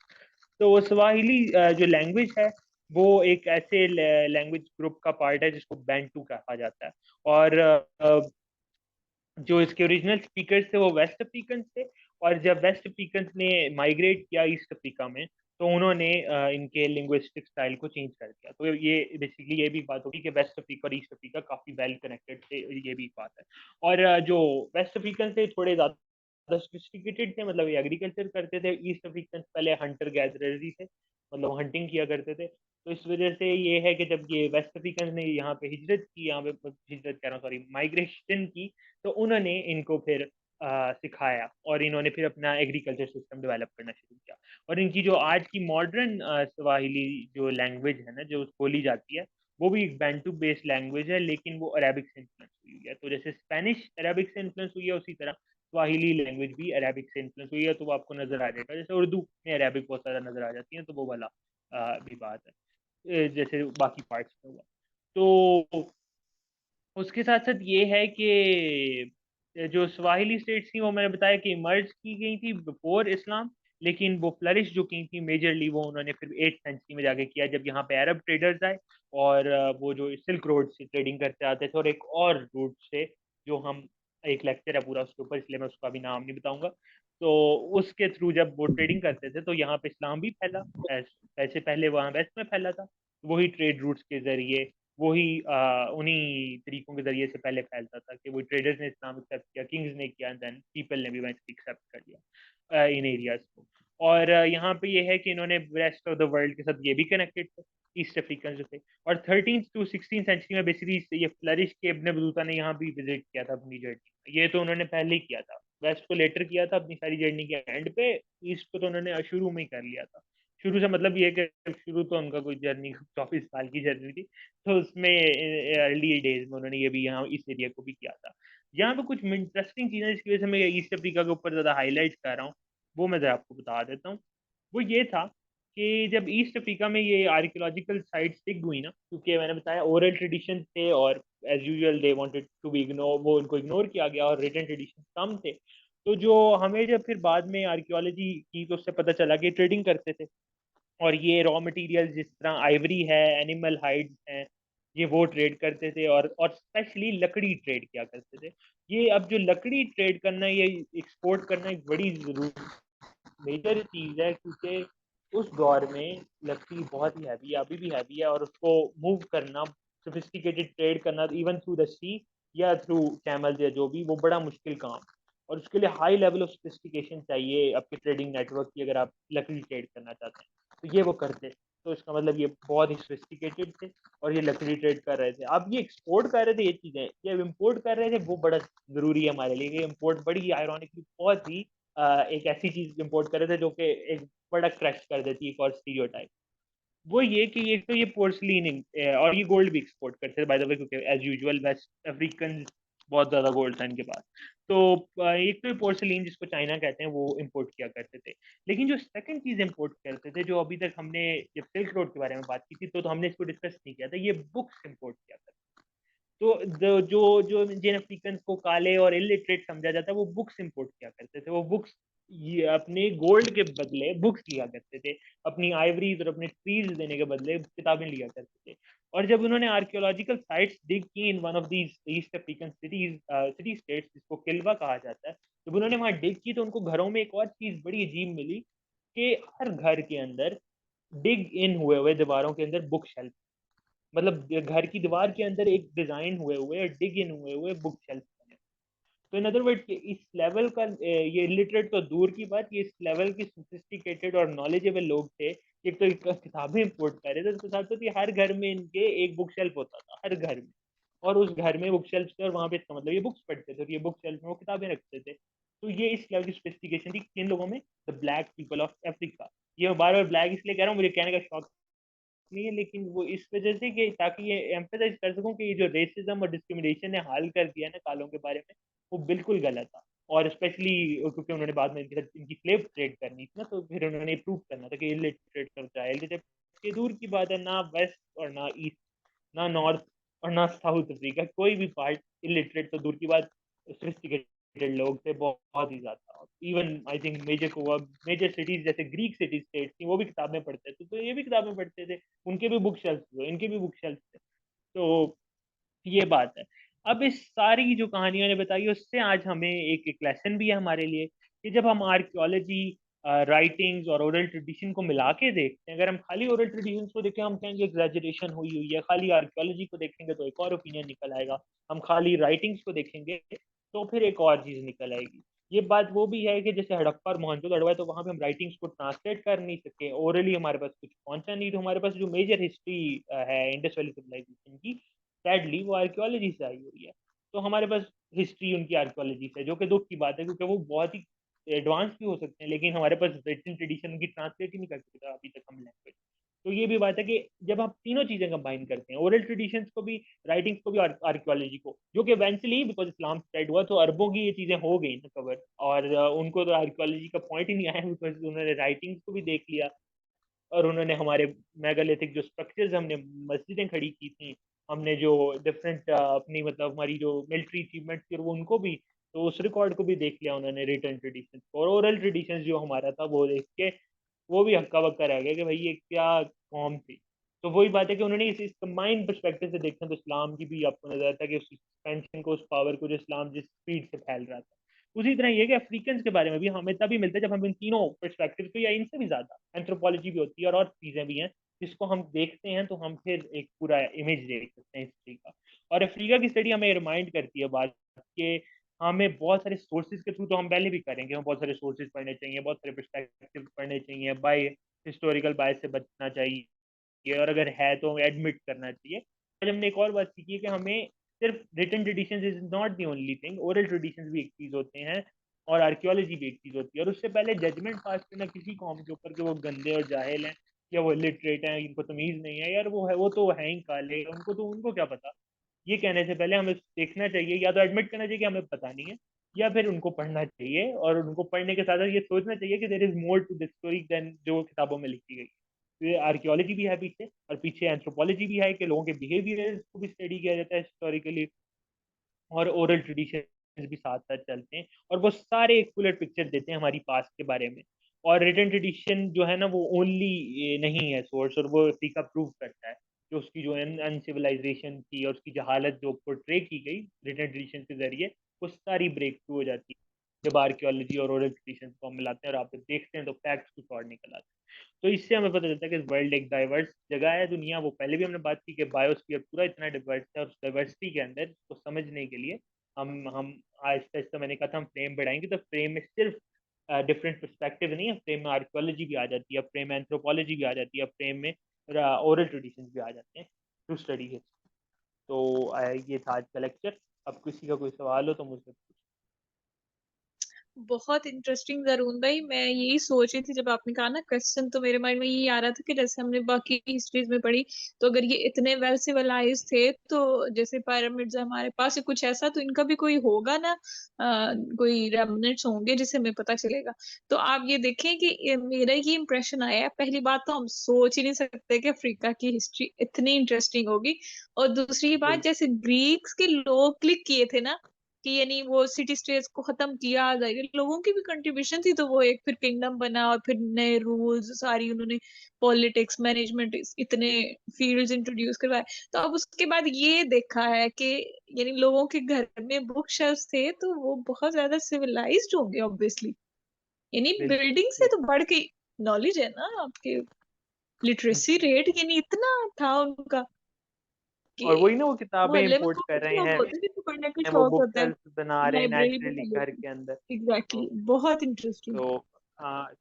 तो वो स्वाहिली जो लैंग्वेज है, वो एक ऐसे लैंग्वेज ग्रुप का पार्ट है जिसको बैंटू कहा जाता है। और जो इसके ओरिजिनल स्पीकर्स थे वो वेस्ट अफ्रीकन थे। और जब वेस्ट अफ्रीकन ने माइग्रेट किया ईस्ट अफ्रीका में, तो उन्होंने इनके लिंग्विस्टिक स्टाइल को चेंज कर दिया। तो ये बेसिकली ये भी बात होगी कि वेस्ट अफ्रीका और ईस्ट अफ्रीका काफी वेल कनेक्टेड थे, ये भी बात है। और जो वेस्ट अफ्रीकन थे थोड़े ज्यादा सोफिस्टिकेटेड थे, मतलब ये एग्रीकल्चर करते थे। ईस्ट अफ्रीकन पहले हंटर गैदरर ही थे, मतलब हंटिंग किया करते थे। तो इस वजह से ये है कि जब ये वेस्ट अफ्रीकन ने यहाँ पे हिजरत की, यहाँ पे हिजरत कह रहा हूँ सॉरी, माइग्रेशन की, तो उन्होंने इनको फिर सिखाया, और इन्होंने फिर अपना एग्रीकल्चर सिस्टम डेवलप करना शुरू किया। और इनकी जो आज की मॉडर्न स्वाहिली जो लैंग्वेज है ना, जो बोली जाती है, वो भी एक बैंटू बेस्ड लैंग्वेज है, लेकिन वो अरेबिक से इन्फ्लुएंस हुई है। तो जैसे स्पेनिश अरेबिक से इन्फ्लुएंस हुई है, उसी तरह स्वाहिली लैंग्वेज भी अरेबिक से इन्फ्लुएंस हुई है। तो वो आपको नजर आ जाएगा, जैसे उर्दू में अरेबिक बहुत सारा नजर आ जाती है, तो वो वाला भी बात है, जैसे बाकी पार्ट्स में हुआ। तो उसके साथ साथ ये है कि जो स्वाहिली स्टेट्स थी वो मैंने बताया कि मर्ज की गई थी बिफोर इस्लाम, लेकिन वो फ्लरिश जो की थी मेजरली वो उन्होंने फिर 8th सेंचुरी में जाके किया, जब यहाँ पे अरब ट्रेडर्स आए और वो जो सिल्क रोड से ट्रेडिंग करते आते थे, और एक और रूट से जो हम, एक लेक्चर है पूरा उसके ऊपर, इसलिए मैं उसका भी नाम नहीं बताऊंगा। तो उसके थ्रू जब वो ट्रेडिंग करते थे तो यहाँ पे इस्लाम भी फैला, ऐसे पहले वहाँ वेस्ट में फैला था, वही ट्रेड रूट्स के जरिए, वही उन्हीं तरीकों के जरिए से पहले फैलता था कि वो ट्रेडर्स ने इस्लाम एक्सेप्ट किया, किंग्स ने किया, देन पीपल ने भी वैसे एक्सेप्ट कर लिया इन एरियाज को। और यहाँ पे ये है कि इन्होंने रेस्ट ऑफ द वर्ल्ड के साथ ये भी कनेक्टेड थे, ईस्ट अफ्रीकन जो थे। और 13th to 16th सेंचुरी में बेसिकली ये फ्लरिश के इब्न बतूता ने यहाँ भी विजिट किया था अपनी जर्नी। ये तो उन्होंने पहले ही किया था, वेस्ट को लेटर किया था अपनी सारी जर्नी के एंड पे, ईस्ट को तो उन्होंने शुरू में ही कर लिया था। शुरू से मतलब ये कि शुरू तो उनका कोई जर्नी 24 साल की जर्नी थी, तो उसमें अर्ली डेज में उन्होंने ये भी यहाँ इस एरिया को भी किया था। यहाँ पे कुछ इंटरेस्टिंग चीजें जिसकी वजह से मैं ईस्ट अफ्रीका के ऊपर ज्यादा हाईलाइट कर रहा हूँ, वो मैं जरा आपको बता देता हूँ। वो ये था कि जब ईस्ट अफ्रीका में ये आर्कियोलॉजिकल साइट्स दिख हुई ना, क्योंकि मैंने बताया ओरल ट्रेडिशन थे और as usual they wanted to be ignore, वो उनको इग्नोर किया गया और रिटन ट्रेडिशन कम थे। तो जो हमें जब फिर बाद में आर्कियोलॉजी की तो उससे पता चला कि ट्रेडिंग करते थे, और ये रॉ मटेरियल जिस तरह आइवरी है, एनिमल हाइड्स हैं, ये वो ट्रेड करते थे, और स्पेशली लकड़ी ट्रेड किया करते थे। ये अब जो लकड़ी ट्रेड करना, ये एक्सपोर्ट करना एक बड़ी जरूरी मेजर चीज है, क्योंकि उस दौर में लकड़ी बहुत ही हैवी है, अभी भी हैवी है, और उसको मूव करना, सोफिस्टिकेटेड ट्रेड करना इवन थ्रू द सी या थ्रू कैमल या जो भी, वो बड़ा मुश्किल काम, और उसके लिए हाई लेवल ऑफ सोफिस्टिकेशन चाहिए आपके ट्रेडिंग नेटवर्क की, अगर आप लकड़ी ट्रेड करना चाहते हैं तो ये वो करते। तो इसका मतलब ये बहुत ही सोफिस्टिकेटेड थे और ये लकड़ी ट्रेड कर रहे थे। अब ये एक्सपोर्ट कर रहे थे, ये चीजें ये इम्पोर्ट कर रहे थे, वो बड़ा जरूरी है हमारे लिए। ये इम्पोर्ट बड़ी आयरॉनिकली बहुत ही एक ऐसी चीज इम्पोर्ट कर रहे थे जो कि एक बड़ा क्रश कर देती है फॉर स्टीरियोटाइप। वो ये कि एक तो ये पोर्सलिन और ये गोल्ड भी एक्सपोर्ट करते थे बाय द वे, क्योंकि एज यूजुअल वेस्ट अफ्रीकन बहुत ज्यादा गोल्ड था इनके पास। तो एक तो ये पोर्सलिन जिसको चाइना कहते हैं वो इंपोर्ट किया करते थे। लेकिन जो सेकंड चीज इंपोर्ट करते थे, जो अभी तक हमने जब सिल्क रोड के बारे में बात की थी तो हमने इसको डिस्कस नहीं किया था, ये बुक्स इंपोर्ट किया करते थे। तो जो जो जिन अफ्रीकन को काले और इलिटरेट समझा जाता है, वो बुक्स इंपोर्ट किया करते थे। वो बुक्स ये अपने गोल्ड के बदले बुक्स लिया करते थे, अपनी आइवरीज और अपने ट्रीज देने के बदले किताबें लिया करते थे। और जब उन्होंने आर्कियोलॉजिकल साइट्स डिग की in one of these east African city states, जिसको किल्वा कहा जाता है, जब उन्होंने वहां डिग की तो उनको घरों में एक और चीज बड़ी अजीब मिली कि हर घर के अंदर डिग इन हुए हुए दीवारों के अंदर बुक शेल्फ, मतलब घर की दीवार के अंदर एक डिजाइन हुए हुए डिग इन हुए हुए बुक शेल्फ बने। तो इन अदर वर्ड इस लेवल का ये इलिटरेट तो दूर की बात, ये इस लेवल की सोफिस्टिकेटेड और नॉलेजेबल लोग थे। एक तो किताबें इंपोर्ट कर रहे थे, उसके साथ साथ हर घर में इनके एक बुक शेल्फ होता था, हर घर में। और उस घर में बुक शेल्फ थे और वहां पे इसका मतलब ये बुक्स पढ़ते थे और ये बुक शेल्फ में वो किताबें रखते थे। तो ये इस लेवल की सोफिस्टिकेशन थी किन लोगों में, the black people of Africa. ये मैं बार बार ब्लैक इसलिए कह रहा हूँ, मुझे कहने का शौक नहीं है, लेकिन वो इस वजह से कि ताकि ये एम्फेसाइज कर सकूं कि ये जो रेसिज्म और डिस्क्रिमिनेशन ने हाल कर दिया ना कालों के बारे में, वो बिल्कुल गलत था। और स्पेशली क्योंकि उन्होंने बाद में इनके साथ इनकी स्लेव ट्रेड करनी थी ना, तो फिर उन्होंने प्रूव करना था कि इलिटरेट करता है। इलिटरेट के दूर की बात है, ना वेस्ट और ना ईस्ट, ना नॉर्थ और ना साउथ अफ्रीका, कोई भी पार्ट इलिटरेट तो दूर की बात, सोफिस्टिकेटेड लोग थे बहुत ही ज्यादा। Even I think major cities जैसे ग्रीक सिटी स्टेट थी, वो भी किताबें पढ़ते थे, तो ये भी किताबें पढ़ते थे, उनके भी बुक शेल्फ थे, इनके भी बुक शेल्फ थे। तो ये बात है। अब इस सारी जो कहानियों ने बताई उससे आज हमें एक लेसन भी है हमारे लिए, कि जब हम आर्कियोलॉजी, राइटिंग्स और ओरल ट्रेडिशन को मिला के देखते हैं, अगर हम खाली ओरल ट्रेडिशन को देखें हम कहेंगे एग्जैजरेशन हुई हुई है, खाली आर्कियोलॉजी को देखेंगे तो एक और ओपिनियन निकल आएगा, हम खाली राइटिंग्स को देखेंगे तो फिर एक और चीज निकल आएगी। ये बात वो भी है कि जैसे हड़प्पा और मोहनजोदड़ो है, तो वहां पे हम राइटिंग्स को ट्रांसलेट कर नहीं सके, ओरली हमारे पास कुछ पहुंचा नहीं, तो हमारे पास जो मेजर हिस्ट्री है इंडस वैली सिविलाइजेशन की, सैडली वो आर्कियोलॉजी से आई हुई है। तो हमारे पास हिस्ट्री उनकी आर्कियोलॉजी से, जो कि दुख की बात है, क्योंकि वो बहुत ही एडवांस भी हो सकते हैं, लेकिन हमारे पास रिटन ट्रेडिशन उनकी ट्रांसलेट ही नहीं कर सकता अभी तक हम लैंग्वेज। तो ये भी बात है कि जब हम तीनों चीजें कंबाइन करते हैं, ओरल ट्रेडिशंस को भी, राइटिंग्स को भी, आर्कियोलॉजी को, जो कि इवेंचुअली बिकॉज इस्लाम स्प्रेड हुआ तो अरबों की ये चीजें हो गई ना कवर, और उनको तो आर्कियोलॉजी का पॉइंट ही नहीं आया, बिकॉज उन्होंने राइटिंग्स को भी देख लिया और उन्होंने हमारे मेगालिथिक जो स्ट्रक्चर्स, हमने मस्जिदें खड़ी की थी, हमने जो डिफरेंट अपनी मतलब हमारी जो मिलिट्री अचीवमेंट्स थी वो उनको भी तो उस रिकॉर्ड को भी देख लिया उन्होंने, रिटर्न ट्रेडिशन और ओरल ट्रेडिशन जो हमारा था वो देख के वो भी हक्का बक्का रह गया कि भाई ये क्या कौम थी। तो वही बात है कि उन्होंने इस कंबाइंड पर्सपेक्टिव से देखा तो इस्लाम की भी आपको नजर आता है कि उस एक्सपेंशन को, उस पावर को जो इस्लाम जिस स्पीड से फैल रहा था। उसी तरह ये कि अफ्रीकन के बारे में भी हमें तभी मिलता है जब हम इन तीनों पर्सपेक्टिव को, या इनसे भी ज्यादा एंथ्रोपोलॉजी भी होती है और चीजें भी हैं जिसको हम देखते हैं तो हम फिर एक पूरा इमेज देख सकते हैं हिस्ट्री का। और अफ्रीका की स्टडी हमें रिमाइंड करती है बात कि हमें बहुत सारे सोर्सेज के थ्रू, तो हम पहले भी करेंगे, हमें बहुत सारे सोर्सेज पढ़ने चाहिए, बहुत सारे पर्सपेक्टिव पढ़ने चाहिए, बाय हिस्टोरिकल बायस से बचना चाहिए, और अगर है तो एडमिट करना चाहिए। आज हमने एक और बात सीखी है कि हमें सिर्फ written tradition is not the only thing, oral tradition भी एक चीज होते हैं और आर्कियोलॉजी भी एक चीज होती है। और उससे पहले जजमेंट पास करना किसी कौम के ऊपर कि वो गंदे और जाहिल हैं या वो लिटरेट हैं, इनको तमीज नहीं है, यार वो है, वो तो है ही काले, उनको क्या पता, ये कहने से पहले हमें देखना चाहिए, या तो एडमिट करना चाहिए कि हमें पता नहीं है, या फिर उनको पढ़ना चाहिए और उनको पढ़ने के साथ साथ ये सोचना चाहिए कि there is more to this story than जो किताबों में लिखी गई। तो ये आर्कियोलॉजी भी है पीछे, और पीछे एंथ्रोपोलॉजी भी है कि लोगों के बिहेवियर को भी स्टडी किया जाता है हिस्टोरिकली, और ओरल ट्रेडिशन भी साथ साथ चलते हैं, और वो सारे एक फुल पिक्चर देते हैं हमारी पास्ट के बारे में। और रिटन ट्रेडिशन जो है ना वो ओनली नहीं है सोर्स, और वो अफ्रीका प्रूव करता है कि उसकी जो अनसिविलाइजेशन थी और उसकी जहालत जो पोर्ट्रे की गई रिटन ट्रेडिशन के जरिए, वो सारी ब्रेक थ्रू हो जाती है जब आर्कियोलॉजी और ओरल ट्रेडिशन को हम मिलाते हैं और आप देखते हैं तो फैक्ट्स कुछ और निकल आते हैं। तो इससे हमें पता चलता है कि वर्ल्ड एक डाइवर्स जगह है, दुनिया, वो पहले भी हमने बात की कि बायोस्फीयर पूरा इतना डाइवर्स है, और उस डाइवर्सिटी के अंदर उसको समझने के लिए हम आहिस्ता आहिस्ता, मैंने कहा था हम फ्रेम बढ़ाएंगे, तो फ्रेम में सिर्फ डिफरेंट पर्सपेक्टिव नहीं है, फ्रेम में आर्कियोलॉजी भी आ जाती है, फ्रेम में एंथ्रोपोलॉजी भी आ जाती है, फ्रेम में ओरल ट्रेडिशन भी आ जाते हैं टू स्टडी हिस्ट्री। तो ये था आज का लेक्चर। अब किसी का कोई सवाल हो तो मुझसे बहुत इंटरेस्टिंग जरून भाई, मैं यही सोच रही थी जब आपने कहा ना क्वेश्चन, तो मेरे माइंड में यही आ रहा था कि जैसे हमने बाकी हिस्ट्रीज में पढ़ी, तो अगर ये इतने वेल सिविलाइज थे तो जैसे पिरामिड्स हमारे पास है कुछ ऐसा, तो इनका भी कोई होगा ना, कोई रेमनेंट्स होंगे जिसे हमें पता चलेगा। तो आप ये देखें कि मेरा ये इंप्रेशन आया है, पहली बात तो हम सोच ही नहीं सकते कि अफ्रीका की हिस्ट्री इतनी इंटरेस्टिंग होगी। और दूसरी बात, बिल्कुल जैसे ग्रीक्स के लोग क्लिक किए थे ना कि यानी वो सिटी स्टेट्स को खत्म किया, लोगों की भी कंट्रीब्यूशन थी, तो वो एक फिर किंगडम बना और फिर नए रूल्स सारी उन्होंने, पॉलिटिक्स मैनेजमेंट इतने फील्ड्स इंट्रोड्यूस करवाए। तो अब उसके बाद ये देखा है कि यानी लोगों के घर में बुक शेल्फ्स थे तो वो बहुत ज्यादा सिविलाइज्ड होंगे ऑब्वियसली, यानी बिल्डिंग से बिल्कुल। तो बढ़ के नॉलेज है ना आपके, लिटरेसी रेट यानी इतना था उनका कि और वही ना, वो किताबें मोहल्ले में इंपोर्ट कौन कर से रहे लोग हैं, होते हैं जिनको पढ़ने का वो शौक बुक होता है, शेल्फ बना रहे हैं लाइब्रेरी नेचुरली बना घर लेते हैं। के अंदर। एग्जैक्टली तो exactly. बहुत इंटरेस्टिंग। तो हाँ,